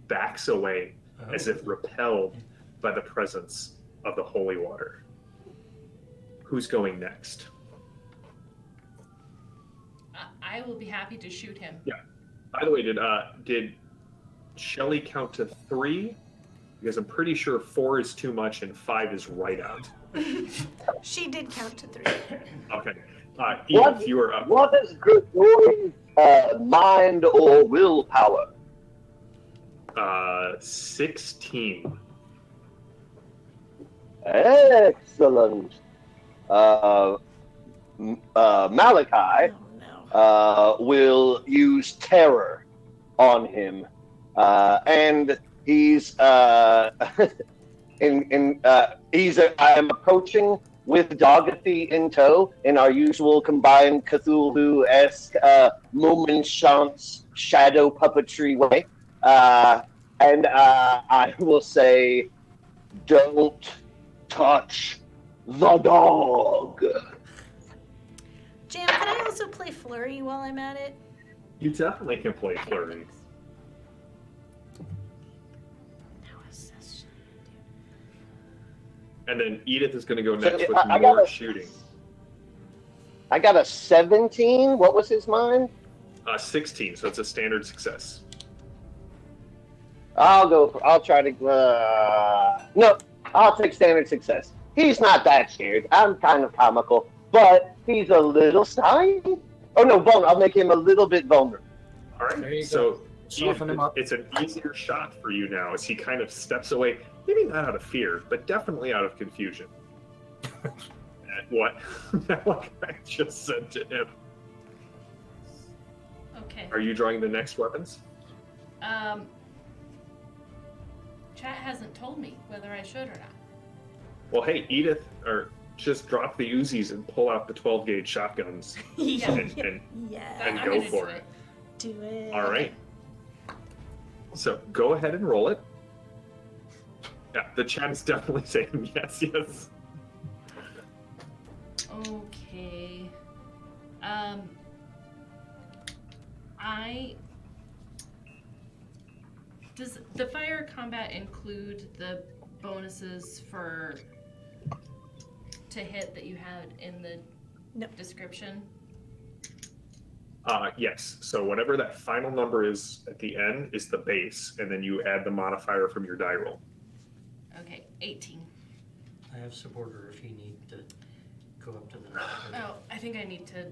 backs away, as if repelled by the presence of the holy water. Who's going next? I will be happy to shoot him. Yeah. By the way, did Shelley count to 3, because I'm pretty sure 4 is too much and 5 is right out. She did count to 3. Okay. Edith, you are up. What is Gregori's mind or willpower? 16. Excellent. Malachi Oh, no. will use terror on him, and he's I am approaching with Dogathy in tow in our usual combined Cthulhu-esque moment chance shadow puppetry way, and I will say, "Don't touch the dog." Jam, can I also play Flurry while I'm at it? You definitely can play Flurry. Now assess. And then Edith is going to go next So, with I more gotta- shooting. I got a 17. What was his mind? 16, so it's a standard success. I'll try to. No, I'll take standard success. He's not that scared. I'm kind of comical, but he's a little shy. Oh no, I'll make him a little bit vulnerable. All There right, you so go. Soften him up. it's an easier shot for you now as he kind of steps away, maybe not out of fear, but definitely out of confusion. At what I just said to him. Okay. Are you drawing the next weapons? Chat hasn't told me whether I should or not. Well, hey, Edith, or just drop the Uzis and pull out the 12-gauge shotguns Yeah. and Yeah. And I'm go gonna for do it. Do it. all right. So go ahead and roll it. Yeah, the chat is definitely saying yes, yes. Okay. Does the fire combat include the bonuses to hit that you had in the No. description? Yes. So whatever that final number is at the end is the base, and then you add the modifier from your die roll. Okay, 18. I have supporter if you need to go up to the next one. Oh, I think I need to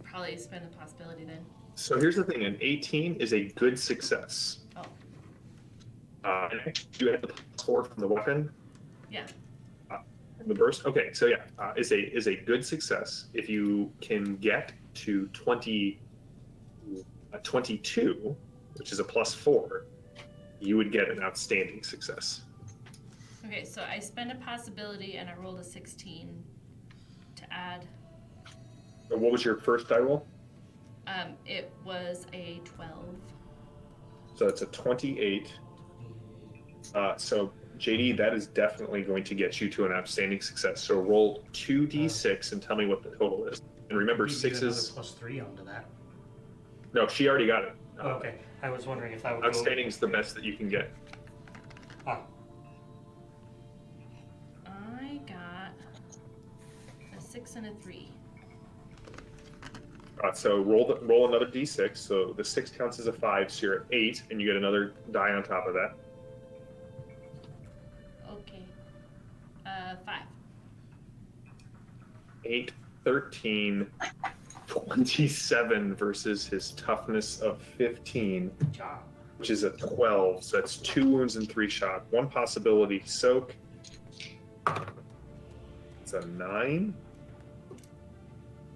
probably spend a possibility then. So here's the thing: an 18 is a good success. Oh, And you add the +4 from the weapon. yeah. The burst. Okay, so yeah, is a good success. If you can get to 22, which is a +4, you would get an outstanding success. Okay, so I spent a possibility and I rolled a 16 to add. So what was your first die roll? It was a 12. So it's a 28. So JD, that is definitely going to get you to an outstanding success. So roll 2d6 and tell me what the total is. And remember, You do 6 another is +3 onto that. no. She already got it. Oh, okay. I was wondering if that would Outstanding is the best that you can get. Ah, I got a 6 and a 3. So roll another d6. So the 6 counts as a 5, so you're at 8, and you get another die on top of that. Okay. 5. 8, 13, 27 versus his toughness of 15, which is a 12. So that's 2 wounds and 3 shot. One possibility soak. It's a 9.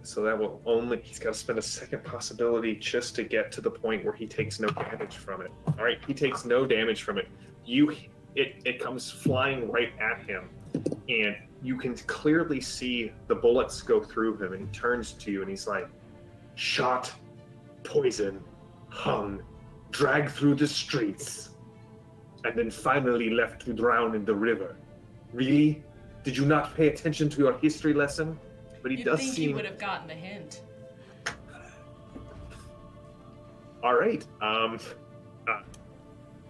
So that will he's got to spend a second possibility just to get to the point where he takes no damage from it. All right, he takes no damage from it. It comes flying right at him, and you can clearly see the bullets go through him, and he turns to you and he's like, shot, poison, hung, dragged through the streets, and then finally left to drown in the river. Really? Did you not pay attention to your history lesson? But he You'd does think seem... you would have gotten a hint. All right.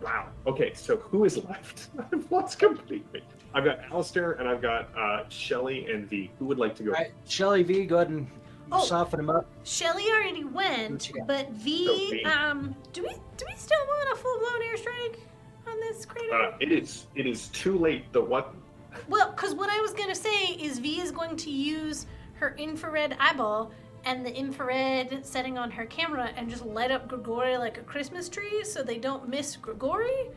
Wow. Okay, so who is left? I've lost completely. I've got Alistair and I've got Shelly and V. Who would like to go? All right, Shelly V, go ahead and Oh. soften him up. Shelly already went, What you got? but V, So V. do we still want a full-blown airstrike on this crater? It is too late. The what? Well, because what I was going to say is V is going to use her infrared eyeball and the infrared setting on her camera and just light up Gregori like a Christmas tree so they don't miss Gregori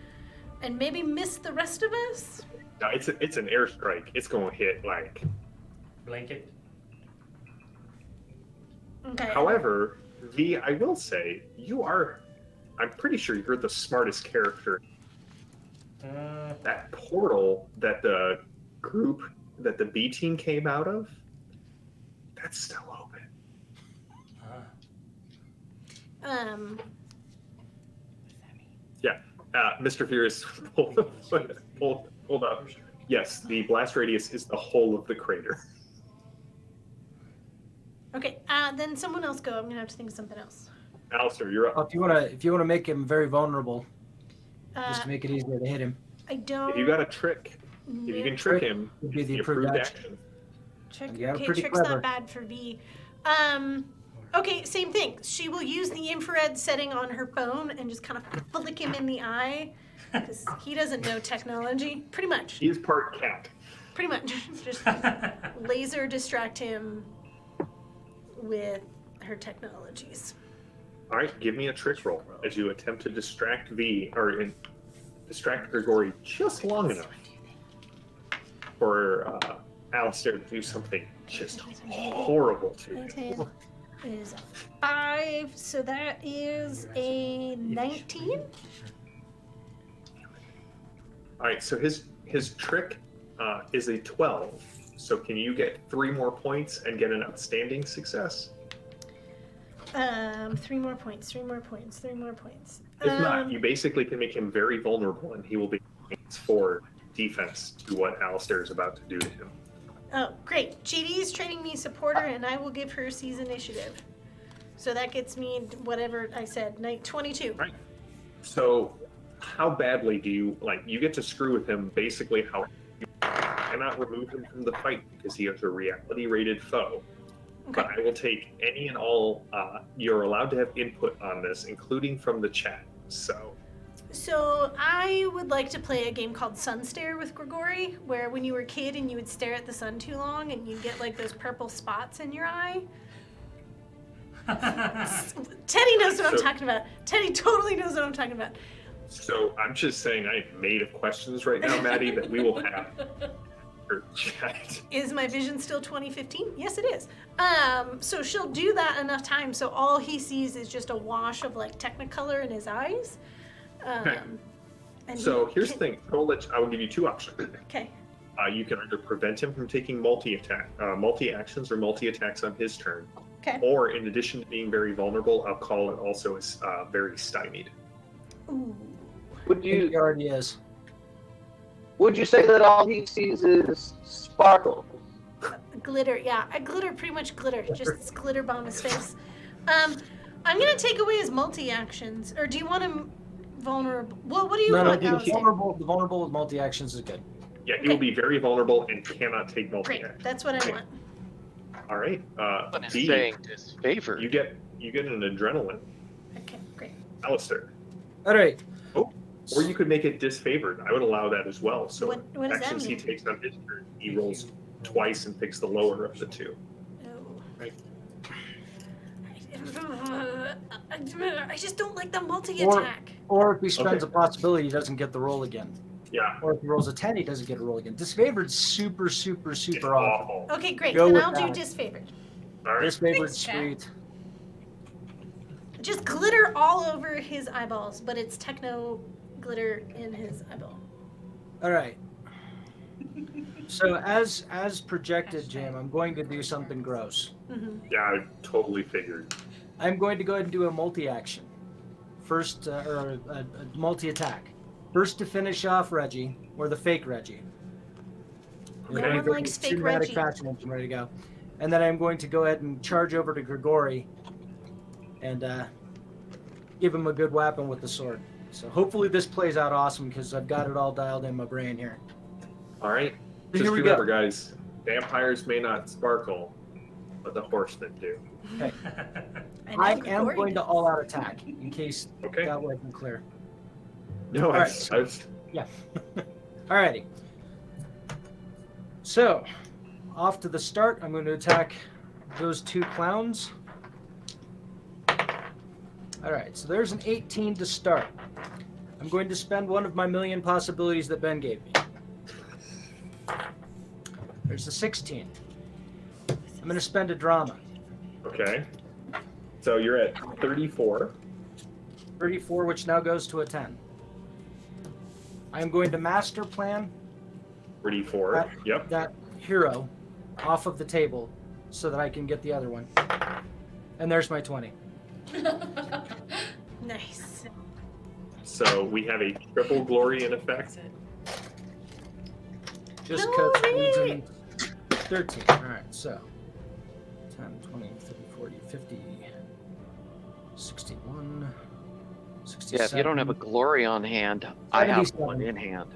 and maybe miss the rest of us. No, it's an airstrike. It's going to hit like. Blanket. Okay. However, V, I will say I'm pretty sure you're the smartest character. That portal that the B team came out of, that's still open. Yeah, Mr. Furious, hold up. Yes, the blast radius is the whole of the crater. Okay, then someone else go. I'm gonna have to think of something else. Alistair, you're up. If you wanna make him very vulnerable, just to make it easier to hit him. I don't. If you got a trick, if you can trick him, Would be it's the approved action. Trick, Yeah, okay, pretty trick's clever. not bad for V. Okay, same thing. She will use the infrared setting on her phone and just kind of flick him in the eye because he doesn't know technology. Pretty much. He's part cat. Pretty much. Just laser distract him with her technologies. All right, give me a trick roll as you attempt to distract distract Gregori just long enough for Alistair to do something just horrible to you. 10 is 5, so that is a 19. All right, so his trick is a 12. So can you get 3 more points and get an outstanding success? 3 more points. If not, you basically can make him very vulnerable, and he will be for defense to what Alistair is about to do to him. Oh, great. JD is training me supporter, and I will give her C's initiative. So that gets me whatever I said, 22. Right. So how badly do you, you get to screw with him basically how you cannot remove him from the fight because he is a reality-rated foe. Okay. But I will take any and all, you're allowed to have input on this, including from the chat. So I would like to play a game called Sun Stare with Gregori, where when you were a kid and you would stare at the sun too long and you get like those purple spots in your eye. Teddy knows what I'm talking about. Teddy totally knows what I'm talking about. So I'm just saying I'm made of questions right now, Maddie, that we will have for chat. Is my vision still 2015? Yes, it is. So she'll do that enough times so all he sees is just a wash of like Technicolor in his eyes. Okay. And So here's the thing. I will give you 2 options. Okay. You can either prevent him from taking multi-actions or multi-attacks on his turn. Okay. Or in addition to being very vulnerable, I'll call it also as very stymied. Ooh. He already is. Would you say that all he sees is sparkle? Glitter, yeah. Glitter, pretty much glitter. Just this glitter bomb his face. I'm gonna take away his multi-actions. Or do you want him vulnerable? Well, what do you want, The Alistair? vulnerable with multi-actions is good. Yeah, he will be very vulnerable and cannot take Great, multi-actions. that's what I want. All right. What is B, saying disfavored? you get an adrenaline, Okay, great. Alistair. All right. Or you could make it disfavored. I would allow that as well. So What does that actions he mean? takes on his turn, he rolls twice and picks the lower of the 2. No. Right. I just don't like the multi-attack. Or if he spends Okay. a possibility, he doesn't get the roll again. Yeah. Or if he rolls a 10, he doesn't get a roll again. Disfavored super It's awful. awful. Okay, great. Go Then with I'll do that. disfavored. All right. Disfavored, Thanks, Jack. sweet. Just glitter all over his eyeballs, but it's techno glitter in his eyeball. All right. So as projected, Jam, I'm going to do something gross. Yeah, I totally figured. I'm going to go ahead and do a multi-action. First, or a multi-attack. First to finish off Reggie, or the fake Reggie. No Okay, one likes fake cinematic Reggie. fashion engine ready to go. And then I'm going to go ahead and charge over to Gregori and give him a good whapping with the sword. So hopefully this plays out awesome because I've got it all dialed in my brain here. All right. So Just here we remember, go. guys, vampires may not sparkle, but the horsemen do. Okay. I I know am Gregori going to does. all-out attack in case Okay. that wasn't clear. No, All I right. was Yeah. Alrighty. So, off to the start. I'm going to attack those 2 clowns. Alright, so there's an 18 to start. I'm going to spend one of my million possibilities that Ben gave me. There's a 16. I'm going to spend a drama. Okay. So you're at 34. 34, which now goes to a 10. I am going to master plan 34. Yep. that hero off of the table so that I can get the other one. And there's my 20. Nice. So we have a triple glory in effect. Just Glory! cut 13. Alright, so 10, 20, 30, 40, 50, 61, 67. Yeah, if you don't have a glory on hand, I have one in hand.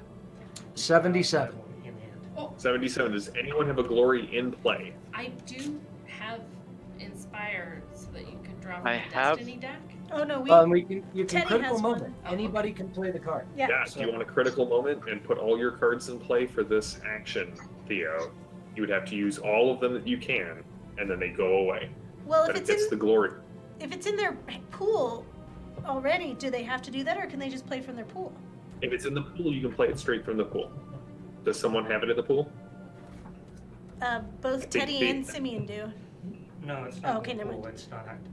77. In hand. Oh, 77. Does anyone have a glory in play? I do have Inspire so that you can draw from I the have- Destiny deck. Oh no, You can Teddy critical has one. moment. Oh, Anybody can play the card. Yeah. Do you want a critical moment and put all your cards in play for this action, Theo? You would have to use all of them that you can, and then they go away. Well, But if it it's gets in the glory. if it's in their pool already, do they have to do that, or can they just play from their pool? If it's in the pool, you can play it straight from the pool. Does someone have it in the pool? Both Teddy they- and Simeon do. No, it's not. Oh, okay, in the never pool. mind. It's not active.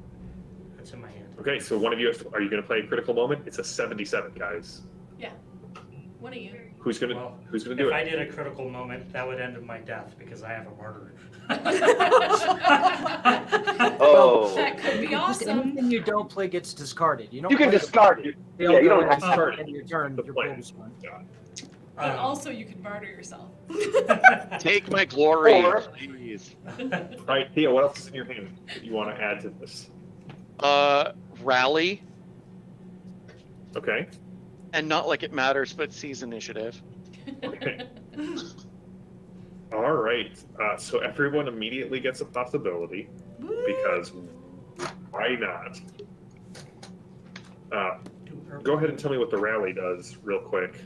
It's in my hand. Okay, so one of you are you going to play a critical moment? It's a 77, guys. Yeah. One of you. Who's going Well, to do If it? I did a critical moment, that would end in my death because I have a martyr. Oh. That could be awesome. Anything you don't play gets discarded. You don't. You can play discard it. They Yeah, all you go don't have into to discard end of your turn. the Your play. pool is gone. But Um, also, you could barter yourself. Take my glory, Or- please. All right, Theo, what else is in your hand that you want to add to this? Rally, Okay. and not like it matters, but seize initiative. Okay. All right. So everyone immediately gets a possibility because why not? Go ahead and tell me what the rally does, real quick.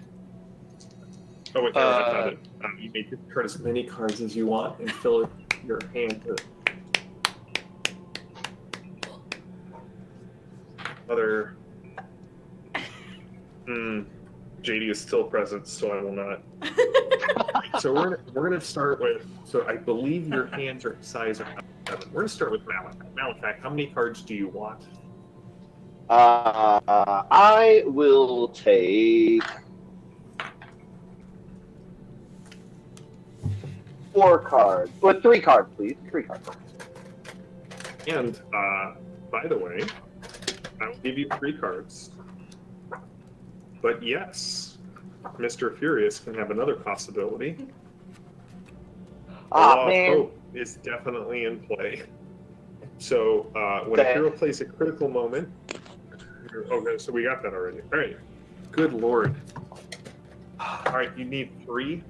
Oh wait, I found it. You may discard as many cards as you want and fill your hand to other. JD is still present, so I will not. So we're gonna start with. So I believe your hands are size of 7. We're gonna start with Malak. Malak, how many cards do you want? I will take 4 cards. Well, 3 cards, please. 3 cards. And by the way, I will give you 3 cards. But yes, Mr. Furious can have another possibility. The Law of Man. Hope is definitely in play. So when a Okay. hero plays a critical moment, okay, so we got that already. All right, good lord. All right, you need 3.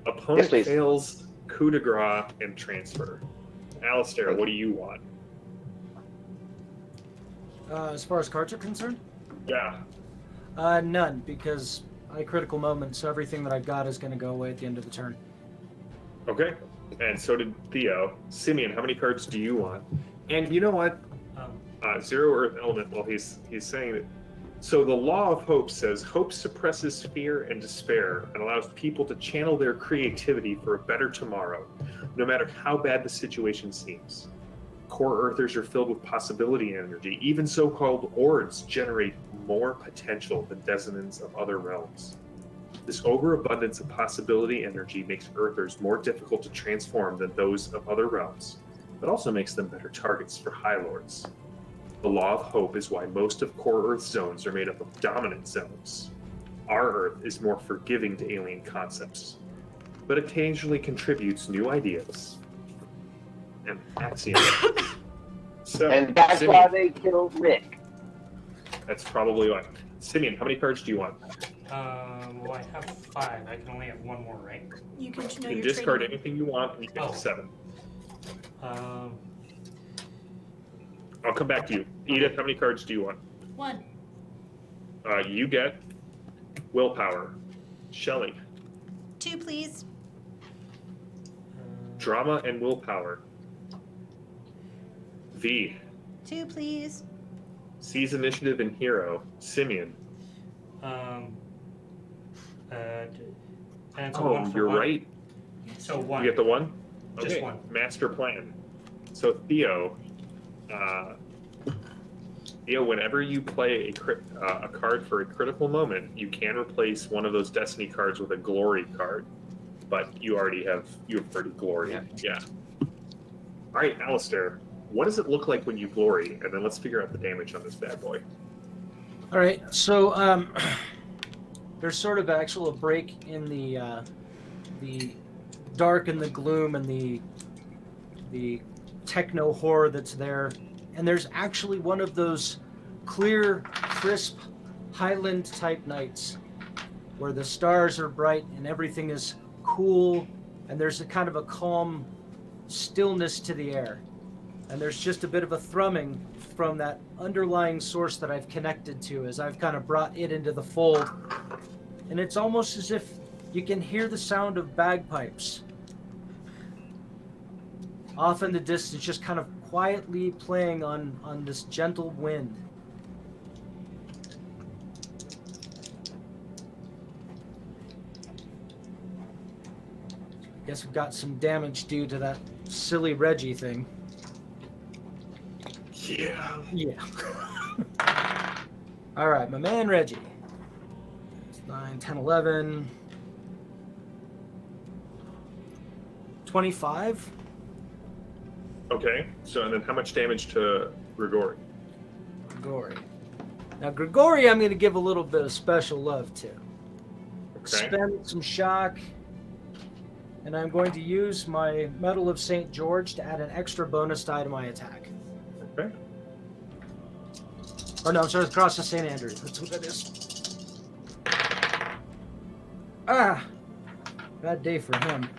Opponent Yes, please. fails coup de grace and transfer. Alistair, what do you want? As far as cards are concerned, Yeah. none, because I critical moment, so everything that I've got is going to go away at the end of the turn. Okay. And so did Theo. Simeon, how many cards do you want? And you know what? Zero Earth Element, while he's saying it. So the Law of Hope says, hope suppresses fear and despair and allows people to channel their creativity for a better tomorrow, no matter how bad the situation seems. Core Earthers are filled with possibility energy. Even so-called Ords generate more potential than Desonans of other realms. This overabundance of possibility energy makes Earthers more difficult to transform than those of other realms, but also makes them better targets for High Lords. The Law of Hope is why most of Core Earth zones are made up of dominant zones. Our Earth is more forgiving to alien concepts, but occasionally contributes new ideas and axioms. So, And that's Simeon, why they killed Rick. that's probably why. Simeon, how many cards do you want? Well, I have 5. I can only have 1 more, right? You can know You can your discard trading. anything you want, and you get Oh. 7. Um, I'll come back to you. Edith, how many cards do you want? 1. You get Willpower. Shelley. 2, please. Drama and willpower. V. 2, please. Seize initiative and hero. Simeon. And so Oh, one for you're one. right. So one. You get the one? Just Okay. one. Master plan. So Theo, whenever you play a card for a critical moment, you can replace one of those destiny cards with a glory card. But you've already glory. Yeah. All right, Alistair. What does it look like when you glory? And then let's figure out the damage on this bad boy. All right, so there's sort of actual break in the dark and the gloom and the techno horror that's there, and there's actually one of those clear, crisp Highland type nights where the stars are bright and everything is cool, and there's a kind of a calm stillness to the air, and there's just a bit of a thrumming from that underlying source that I've connected to as I've kind of brought it into the fold. And it's almost as if you can hear the sound of bagpipes off in the distance, just kind of quietly playing on this gentle wind. Guess we've got some damage due to that silly Reggie thing. Yeah. Yeah. All right, my man Reggie. 9, 10, 11. 25. Okay. So, and then how much damage to Gregori? Gregori. Now, Gregori, I'm going to give a little bit of special love to. Okay. Spend some shock, and I'm going to use my Medal of St. George to add an extra bonus die to my attack. Okay. Or no, I'm sorry, the Cross of St. Andrew. That's what that is. Ah! Bad day for him.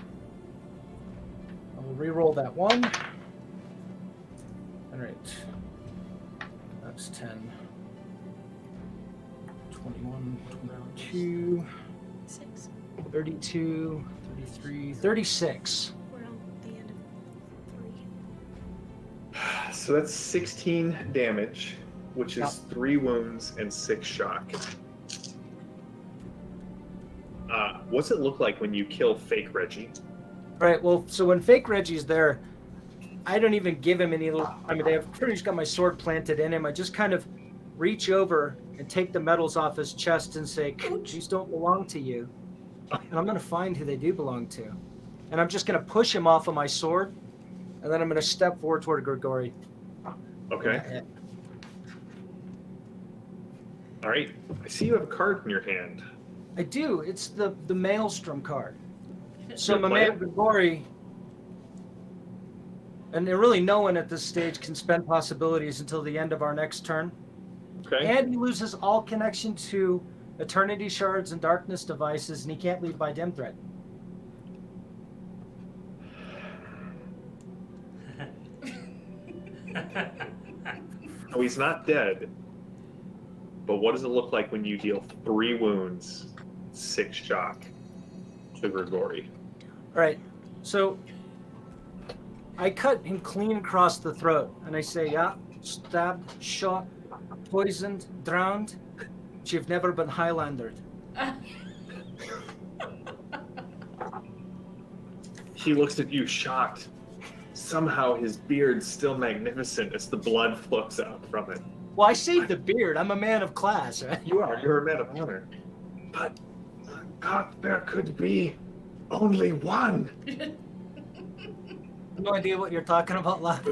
I will re-roll that one. Alright. That's 10. 21, 22, 6. 32, 33, 36. We're on the end of 3. So that's 16 damage, which is Yep. 3 wounds and 6 shock. What's it look like when you kill fake Reggie? Right, well, so when fake Reggie's there, I don't even give him any little... I mean, I've pretty much got my sword planted in him. I just kind of reach over and take the medals off his chest and say, these don't belong to you. And I'm going to find who they do belong to. And I'm just going to push him off of my sword, and then I'm going to step forward toward Gregori. Okay. All right. I see you have a card in your hand. I do. It's the Maelstrom card. So Good my plan. man Gregori, and really no one at this stage can spend possibilities until the end of our next turn. Okay. And he loses all connection to Eternity Shards and Darkness devices, and he can't leave by dim threat. Oh, he's not dead. But what does it look like when you deal 3 wounds, 6 shock to Gregori? All right, so I cut him clean across the throat, and I say, yeah, stabbed, shot, poisoned, drowned. You've never been Highlandered. He looks at you shocked. Somehow his beard's still magnificent as the blood flows out from it. Well, I saved the beard. I'm a man of class, right? You're a man of honor. But I thought there could be only one. No idea what you're talking about, lad.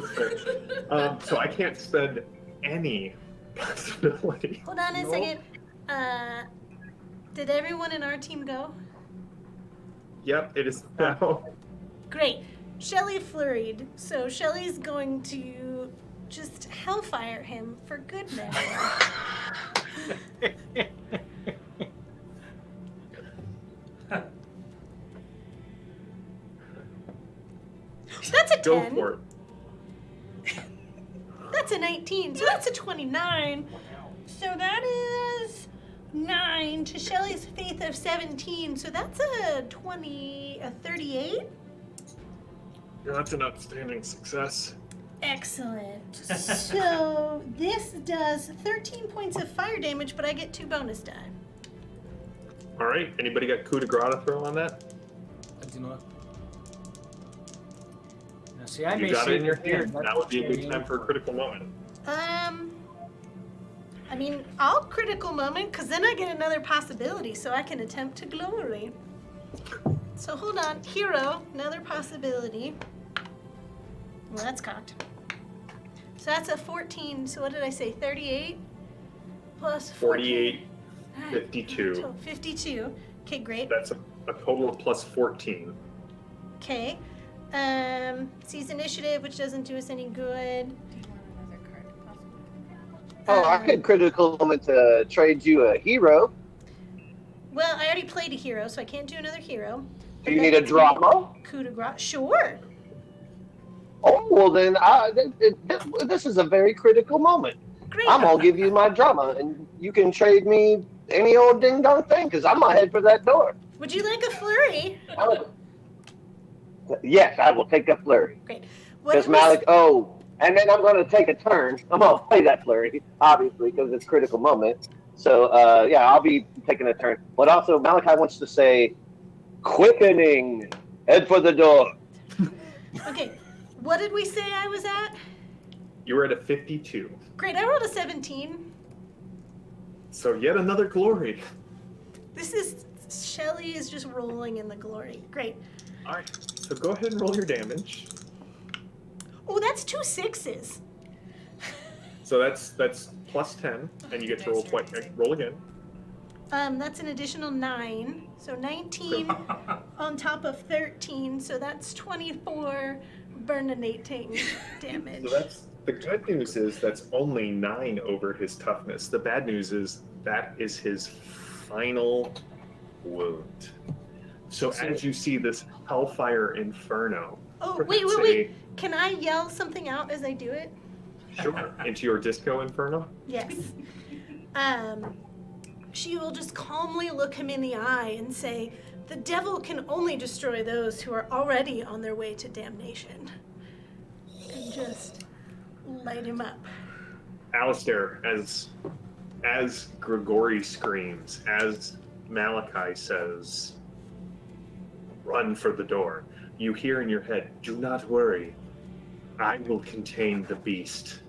So I can't spend any possibility. Hold on a Nope. second. Did everyone in our team go? Yep, it is now. Great. Shelly flurried, so Shelly's going to just hellfire him for good measure. That's a 10. Go for it. That's a 19, so that's a 29. So that is 9 to Shelley's faith of 17. So that's a 38. That's an outstanding success. Excellent. So this does 13 points of fire damage, but I get 2 bonus die. All right. Anybody got coup de grace to throw on that? I do not. Now, see, I You may got see it in your beard, hand. but- That would be a good time for a critical moment. I mean, I'll critical moment, because then I get another possibility, so I can attempt to glory. So hold on. Hero, another possibility. Well, that's cocked. So that's a 14. So what did I say? 38 plus 48, 14. 52. So 52. Okay, great. That's a total of plus 14. Okay. Seize initiative, which doesn't do us any good. Do you want another card, possibly? Oh, I could critical moment to trade you a hero. Well, I already played a hero, so I can't do another hero. Do you need a drama? Coup de grace? Sure. Oh, well then, this is a very critical moment. Great. I'm gonna give you my drama, and you can trade me any old ding dong thing, because I'm gonna head for that door. Would you like a flurry? Yes, I will take a flurry. Great. What Because did we Malik, and then I'm gonna take a turn. I'm gonna play that flurry, obviously, because it's critical moment. So, yeah, I'll be taking a turn. But also, Malachi wants to say, quickening, head for the door. Okay. What did we say I was at? You were at a 52. Great. I rolled a 17. So yet another glory. This is Shelly is just rolling in the glory. Great. All right. So go ahead and roll your damage. Oh, that's 2 6s. So that's plus 10, and you get to roll twice. Roll again. That's an additional 9. So 19 on top of 13. So that's 24 burninating damage. So that's the good news is that's only 9 over his toughness. The bad news is that is his final wound. So as you see this Hellfire Inferno. Oh, perhaps wait. Can I yell something out as I do it? Sure. Into your Disco Inferno? Yes. She will just calmly look him in the eye and say, "The devil can only destroy those who are already on their way to damnation." And just light him up. Alistair, as Gregori screams, as Malachi says, "Run for the door," you hear in your head, "Do not worry. I will contain the beast.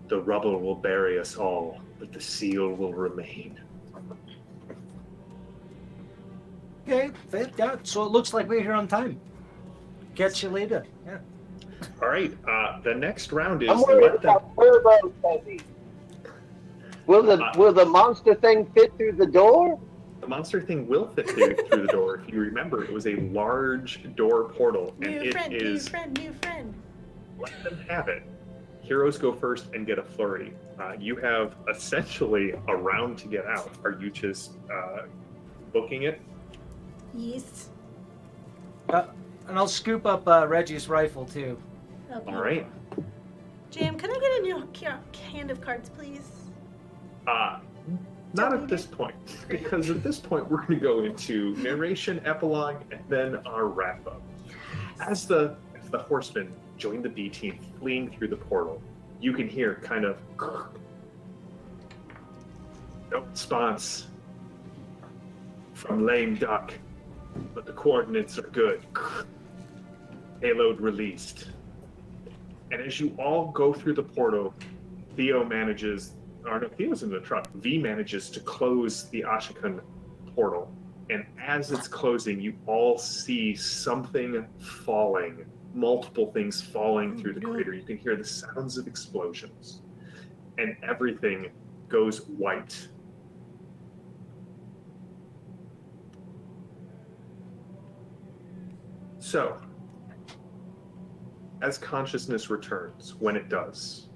The rubble will bury us all, but the seal will remain." Okay, yeah, so it looks like we're here on time. Catch you later. Yeah. All right, the next round is I'm worried let them. about Turbo Teddy. Will the monster thing fit through the door? The monster thing will fit through the door. If you remember, it was a large door portal, and New it friend, is. new friend. Let them have it. Heroes go first and get a flurry. You have essentially a round to get out. Are you just booking it? Yes. And I'll scoop up Reggie's rifle too. Okay. All right. Jam, can I get a new hand of cards, please? Not at this point, because at this point we're going to go into narration, epilogue, and then our wrap up. As the horsemen join the B team fleeing through the portal, you can hear kind of no response from Lame Duck, but the coordinates are good. Payload released. And as you all go through the portal, Theo's in the truck. V manages to close the Ashikan portal. And as it's closing, you all see something falling, multiple things falling through the crater. You can hear the sounds of explosions. And everything goes white. So, as consciousness returns, when it does,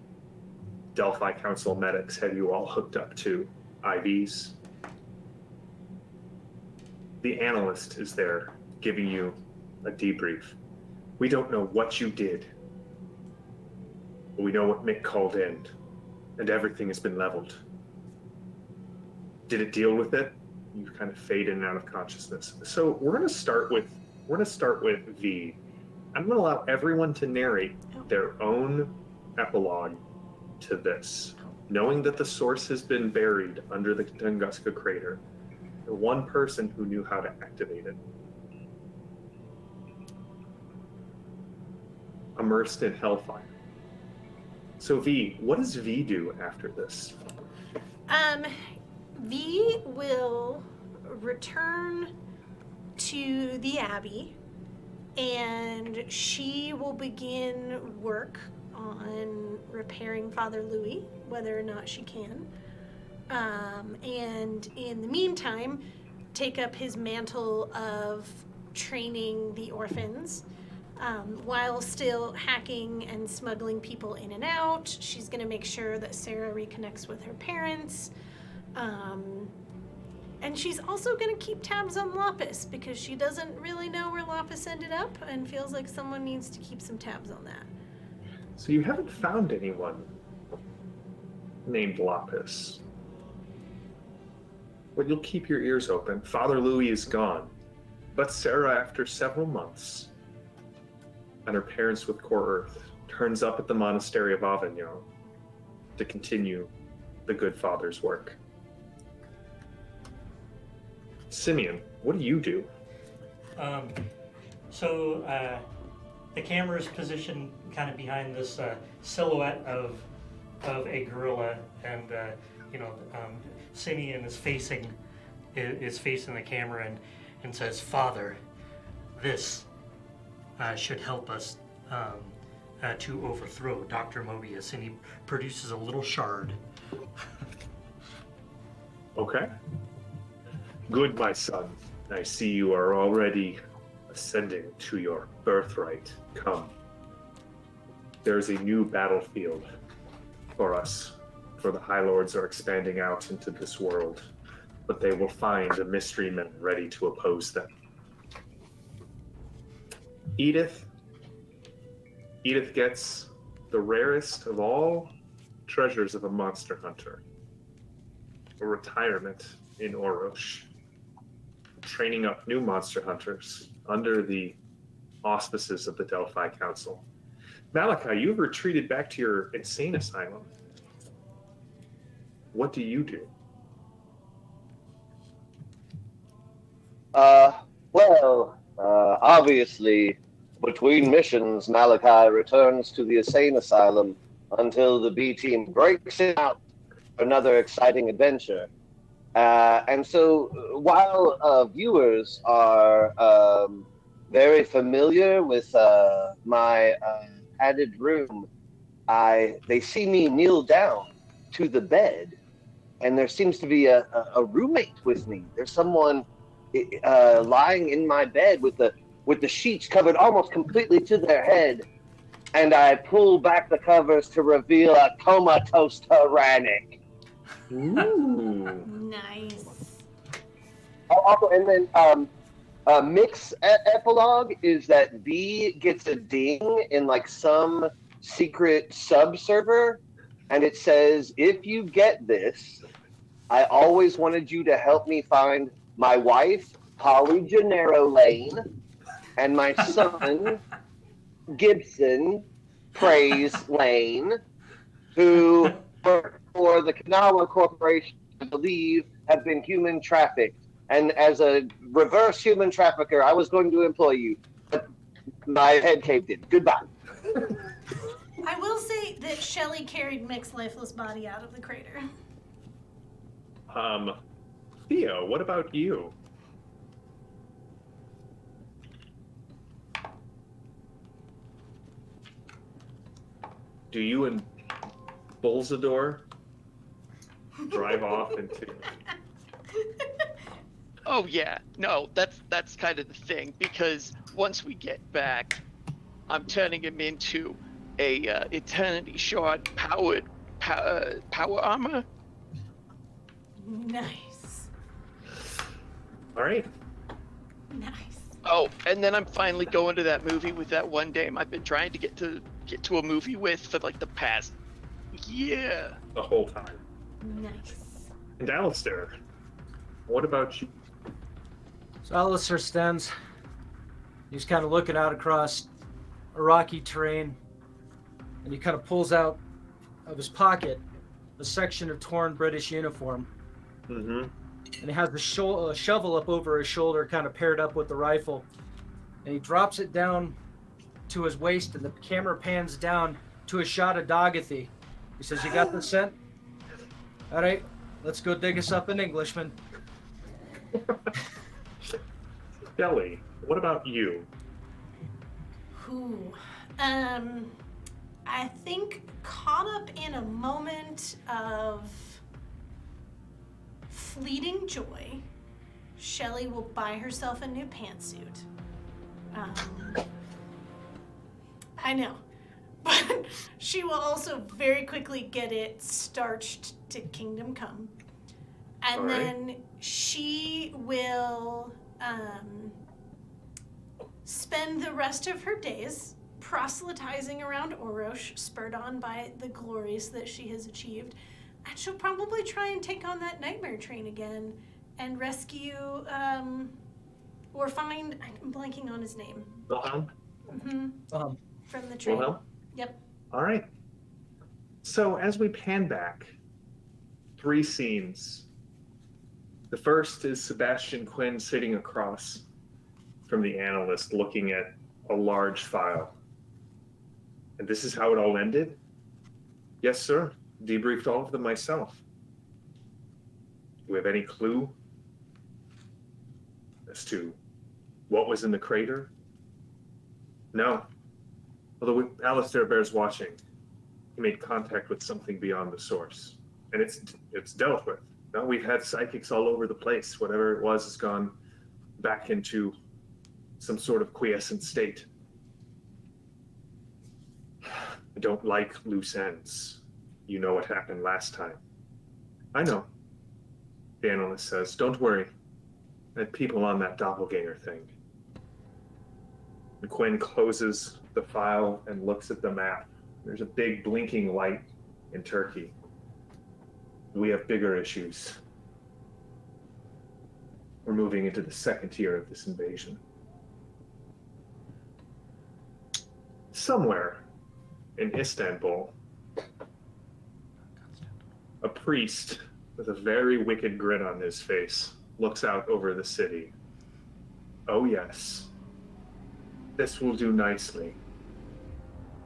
Delphi Council medics have you all hooked up to IVs. The analyst is there giving you a debrief. We don't know what you did, but we know what Mick called in, and everything has been leveled. Did it deal with it? You kind of fade in and out of consciousness. So we're gonna start with V. I'm gonna allow everyone to narrate their own epilogue to this, knowing that the source has been buried under the Tunguska crater. The one person who knew how to activate it. Immersed in hellfire. So V, what does V do after this? V will return to the Abbey, and she will begin work on repairing Father Louis, whether or not she can. And in the meantime, take up his mantle of training the orphans. While still hacking and smuggling people in and out. She's going to make sure that Sarah reconnects with her parents. And she's also going to keep tabs on Lapis because she doesn't really know where Lapis ended up and feels like someone needs to keep some tabs on that. So you haven't found anyone named Lapis. But you'll keep your ears open. Father Louis is gone. But Sarah, after several months, and her parents with Core Earth, turns up at the monastery of Avignon to continue the good father's work. Simeon, what do you do? The camera is positioned kind of behind this silhouette of a gorilla, and Simeon is facing the camera and says, "Father, this should help us to overthrow Dr. Mobius," and he produces a little shard. Okay. Good, my son. I see you are already ascending to your birthright. Come. There is a new battlefield for us, for the High Lords are expanding out into this world, but they will find a mystery men ready to oppose them. Edith gets the rarest of all treasures of a monster hunter. A retirement in Orosh. Training up new monster hunters under the auspices of the Delphi Council. Malachi, you've retreated back to your insane asylum. What do you do? Obviously, between missions, Malachi returns to the insane asylum until the B Team breaks it out for another exciting adventure. And so, while viewers are very familiar with my padded room, they see me kneel down to the bed, and there seems to be a roommate with me. There's someone lying in my bed with the sheets covered almost completely to their head, and I pull back the covers to reveal a comatose tyrannic. Ooh. Nice. Also, and then mix epilogue is that B gets a ding in like some secret sub server, and it says, "If you get this, I always wanted you to help me find my wife, Holly Gennaro Lane, and my son, Gibson Praise Lane, who work for the Kanawha Corporation, I believe, have been human trafficked. And as a reverse human trafficker, I was going to employ you, but my head caved in. Goodbye." I will say that Shelley carried Mick's lifeless body out of the crater. Theo, what about you? Do you and Bolzador drive off into... Oh yeah, no, that's kind of the thing, because once we get back, I'm turning him into a Eternity Shard powered power armor. Nice. All right. Nice. Oh, and then I'm finally going to that movie with that one dame I've been trying to get to a movie with for like the past year. The whole time. Nice. And Alistair, What about you? So Alistair stands. He's kind of looking out across a rocky terrain, and he kind of pulls out of his pocket a section of torn British uniform. Mm-hmm. And he has the shovel up over his shoulder, kind of paired up with the rifle. And he drops it down to his waist, and the camera pans down to a shot of Dogathy. He says, "You got the scent? All right, let's go dig us up an Englishman." Kelly, what about you? Who? I think caught up in a moment of fleeting joy, Shelley will buy herself a new pantsuit. I know. But she will also very quickly get it starched to Kingdom Come. And All right. then she will spend the rest of her days proselytizing around Orosh, spurred on by the glories that she has achieved. And she'll probably try and take on that nightmare train again and rescue, or find, I'm blanking on his name. Wilhelm? From the train. Wilhelm? Yep. All right. So as we pan back, 3 scenes. The first is Sebastian Quinn sitting across from the analyst looking at a large file. And this is how it all ended? Yes, sir. Debriefed all of them myself. Do we have any clue as to what was in the crater? No. Although Alistair bears watching, he made contact with something beyond the source. And it's dealt with. No, we've had psychics all over the place. Whatever it was has gone back into some sort of quiescent state. I don't like loose ends. You know what happened last time. I know. The analyst says, don't worry. I had people on that doppelganger thing. Quinn closes the file and looks at the map. There's a big blinking light in Turkey. We have bigger issues. We're moving into the second tier of this invasion. Somewhere in Istanbul, a priest with a very wicked grin on his face looks out over the city. Oh yes, this will do nicely,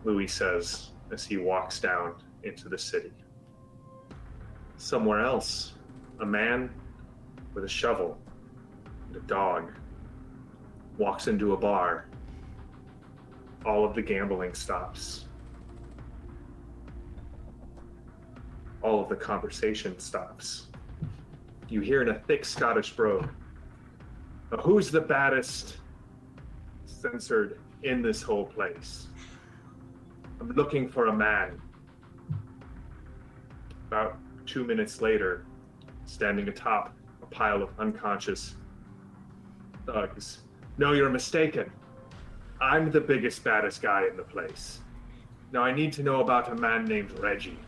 Louis says as he walks down into the city. Somewhere else, a man with a shovel and a dog walks into a bar. All of the gambling stops. All of the conversation stops. You hear in a thick Scottish brogue, "Now, who's the baddest?" censored in this whole place. "I'm looking for a man." About 2 minutes later, standing atop a pile of unconscious thugs. "No, you're mistaken. I'm the biggest, baddest guy in the place. Now I need to know about a man named Reggie."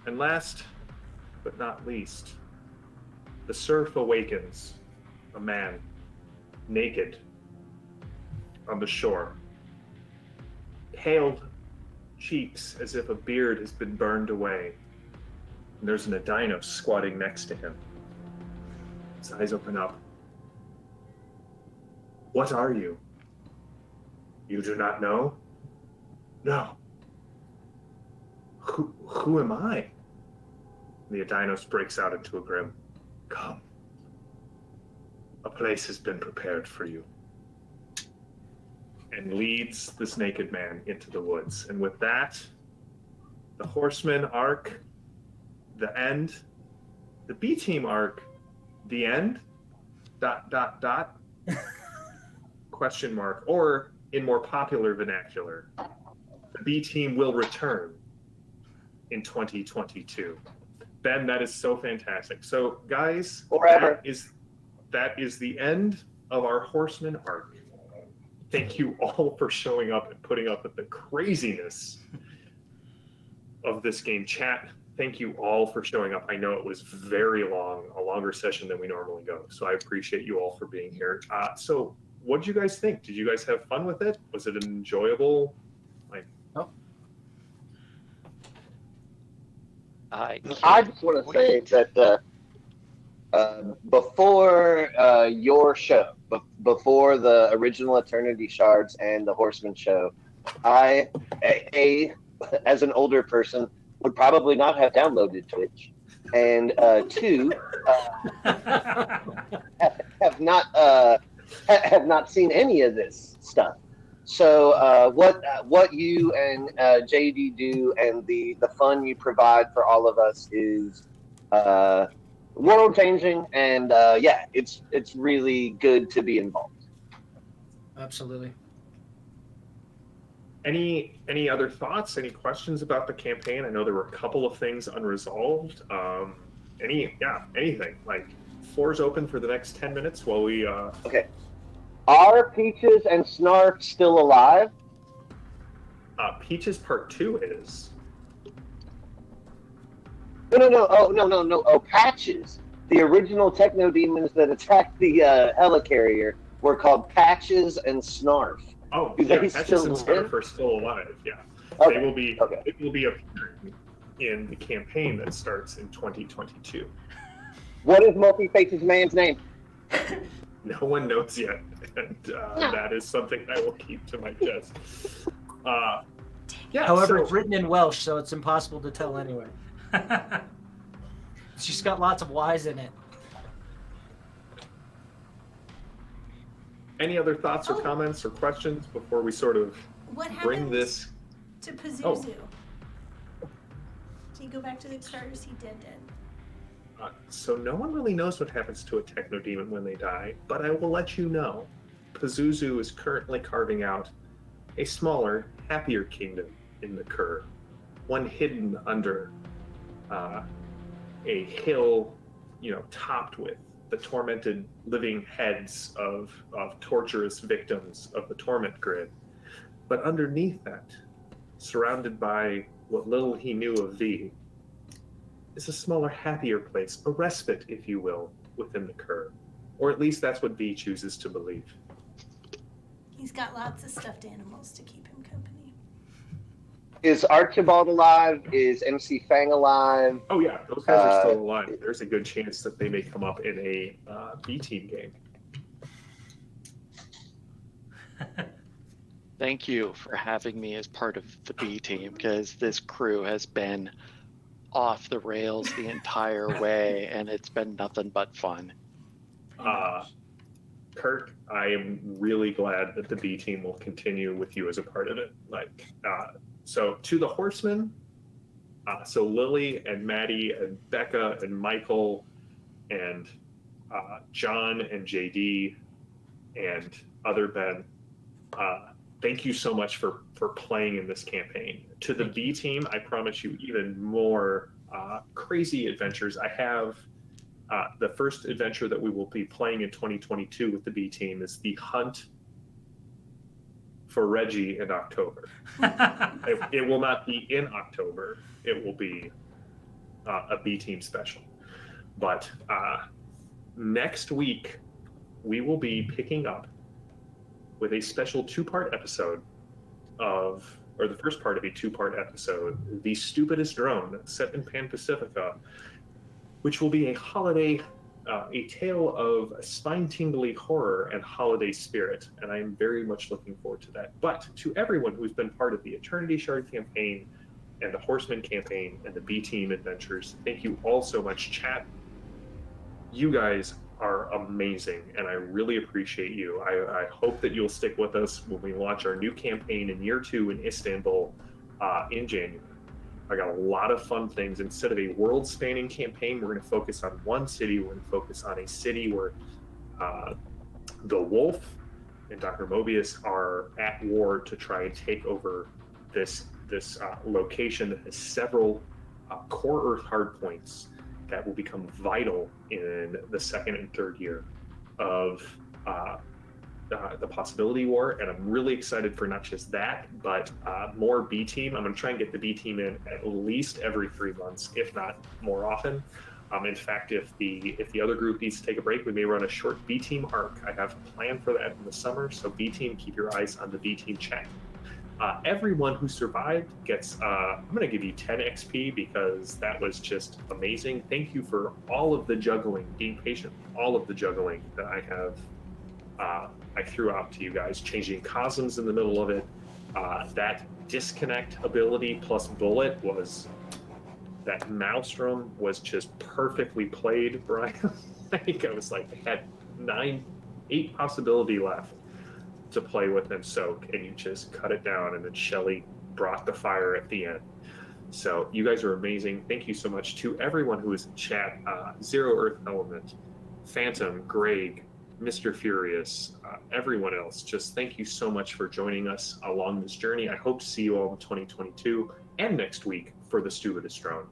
And last but not least, the surf awakens a man, naked, on the shore. Pale cheeks as if a beard has been burned away. And there's an Adino squatting next to him. His eyes open up. "What are you? You do not know?" "No." Who am I?" The Adinos breaks out into a grim, "Come. A place has been prepared for you." And leads this naked man into the woods. And with that, the Horsemen arc, the end, the B Team arc, the end, ... question mark, or in more popular vernacular, the B Team will return in 2022. Ben, that is so fantastic. So guys, Forever. that is the end of our Horseman arc. Thank you all for showing up and putting up with the craziness of this game. Chat, thank you all for showing up. I know it was very long, a longer session than we normally go. So I appreciate you all for being here. So what did you guys think? Did you guys have fun with it? Was it enjoyable? Oh, I just want to say that before your show, before the original Eternity Shards and the Horseman show, I, as an older person, would probably not have downloaded Twitch, and two, have not seen any of this stuff. So what you and JD do, and the fun you provide for all of us is world changing, and yeah, it's really good to be involved. absolutely. Any other thoughts? Any questions about the campaign? I know there were a couple of things unresolved. Anything? Like, floor's open for the next 10 minutes while we. Okay. Are Peaches and Snarf still alive? Peaches Part 2 is. No. Oh, Patches. The original techno demons that attacked the helicarrier were called Patches and Snarf. Oh, Do yeah, they Patches still and live? Snarf are still alive. Yeah, Okay. they will be. Okay. It will be appearing in the campaign that starts in 2022. What is Multi-Faces man's name? No one knows yet, and that is something I will keep to my chest. Yeah. However, so, it's written in Welsh, so it's impossible to tell anyway. She's got lots of Y's in it. any other thoughts or comments or questions before we sort of What bring happened this? to Pazuzu? Oh. Did he go back to the starters? He did. So no one really knows what happens to a techno demon when they die, but I will let you know. Pazuzu is currently carving out a smaller, happier kingdom in the Kur, one hidden under a hill, topped with the tormented living heads of torturous victims of the torment grid. But underneath that, surrounded by what little he knew of V, is a smaller, happier place, a respite, if you will, within the Kur. Or at least that's what V chooses to believe. He's got lots of stuffed animals to keep him company. Is Archibald alive? Is MC Fang alive? Oh yeah, those guys are still alive. There's a good chance that they may come up in a B Team game. Thank you for having me as part of the B Team, because this crew has been off the rails the entire way, and it's been nothing but fun. Kirk, I am really glad that the B Team will continue with you as a part of it. So to the Horsemen, so Lily and Maddie and Becca and Michael and John and JD and other Ben, thank you so much for playing in this campaign. To the B Team, I promise you even more crazy adventures. I have the first adventure that we will be playing in 2022 with the B Team is the hunt for Reggie in October. It will not be in October. It will be a B Team special. But next week, we will be picking up with a special two-part episode or the first part of a two-part episode, The Stupidest Drone, set in Pan Pacifica, which will be a holiday, a tale of spine-tingly horror and holiday spirit, and I am very much looking forward to that. But to everyone who's been part of the Eternity Shard campaign and the Horseman campaign and the B Team adventures, thank you all so much. Chat, you guys are amazing, and I really appreciate you. I hope that you'll stick with us when we launch our new campaign in year 2 in Istanbul in January. I got a lot of fun things. Instead of a world-spanning campaign, we're going to focus on one city. We're going to focus on a city where the Wolf and Dr. Mobius are at war to try and take over this location that has several core Earth hardpoints that will become vital in the second and third year of the Possibility War, and I'm really excited for not just that, but more B Team. I'm going to try and get the B Team in at least every 3 months, if not more often. In fact, if the other group needs to take a break, we may run a short B Team arc. I have a plan for that in the summer. So B Team, keep your eyes on the B Team chat. Everyone who survived gets, I'm going to give you 10 XP because that was just amazing. Thank you for all of the juggling, being patient, all of the juggling that I have, I threw out to you guys, changing cosms in the middle of it. That disconnect ability plus bullet was, that maelstrom was just perfectly played, Brian. I think I was like, I had 8 possibility left to play with and soak, and you just cut it down, and then Shelly brought the fire at the end. So you guys are amazing. Thank you so much to everyone who is in chat. Zero Earth Element, Phantom, Greg, Mr. Furious, everyone else. Just thank you so much for joining us along this journey. I hope to see you all in 2022 and next week for the Stupidest Drone.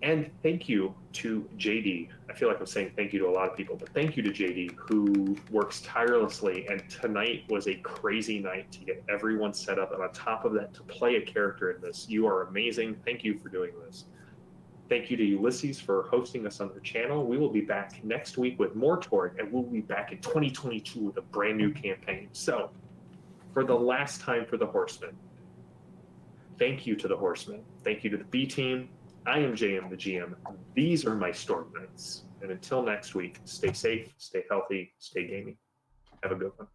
And thank you to JD. I feel like I'm saying thank you to a lot of people, but thank you to JD, who works tirelessly. And tonight was a crazy night to get everyone set up. And on top of that, to play a character in this. You are amazing. Thank you for doing this. Thank you to Ulisses for hosting us on their channel. We will be back next week with more Torg, and we'll be back in 2022 with a brand new campaign. So, for the last time for the Horsemen, thank you to the Horsemen. Thank you to the B Team. I am JM the GM. These are my Storm Knights. And until next week, stay safe, stay healthy, stay gaming. Have a good one.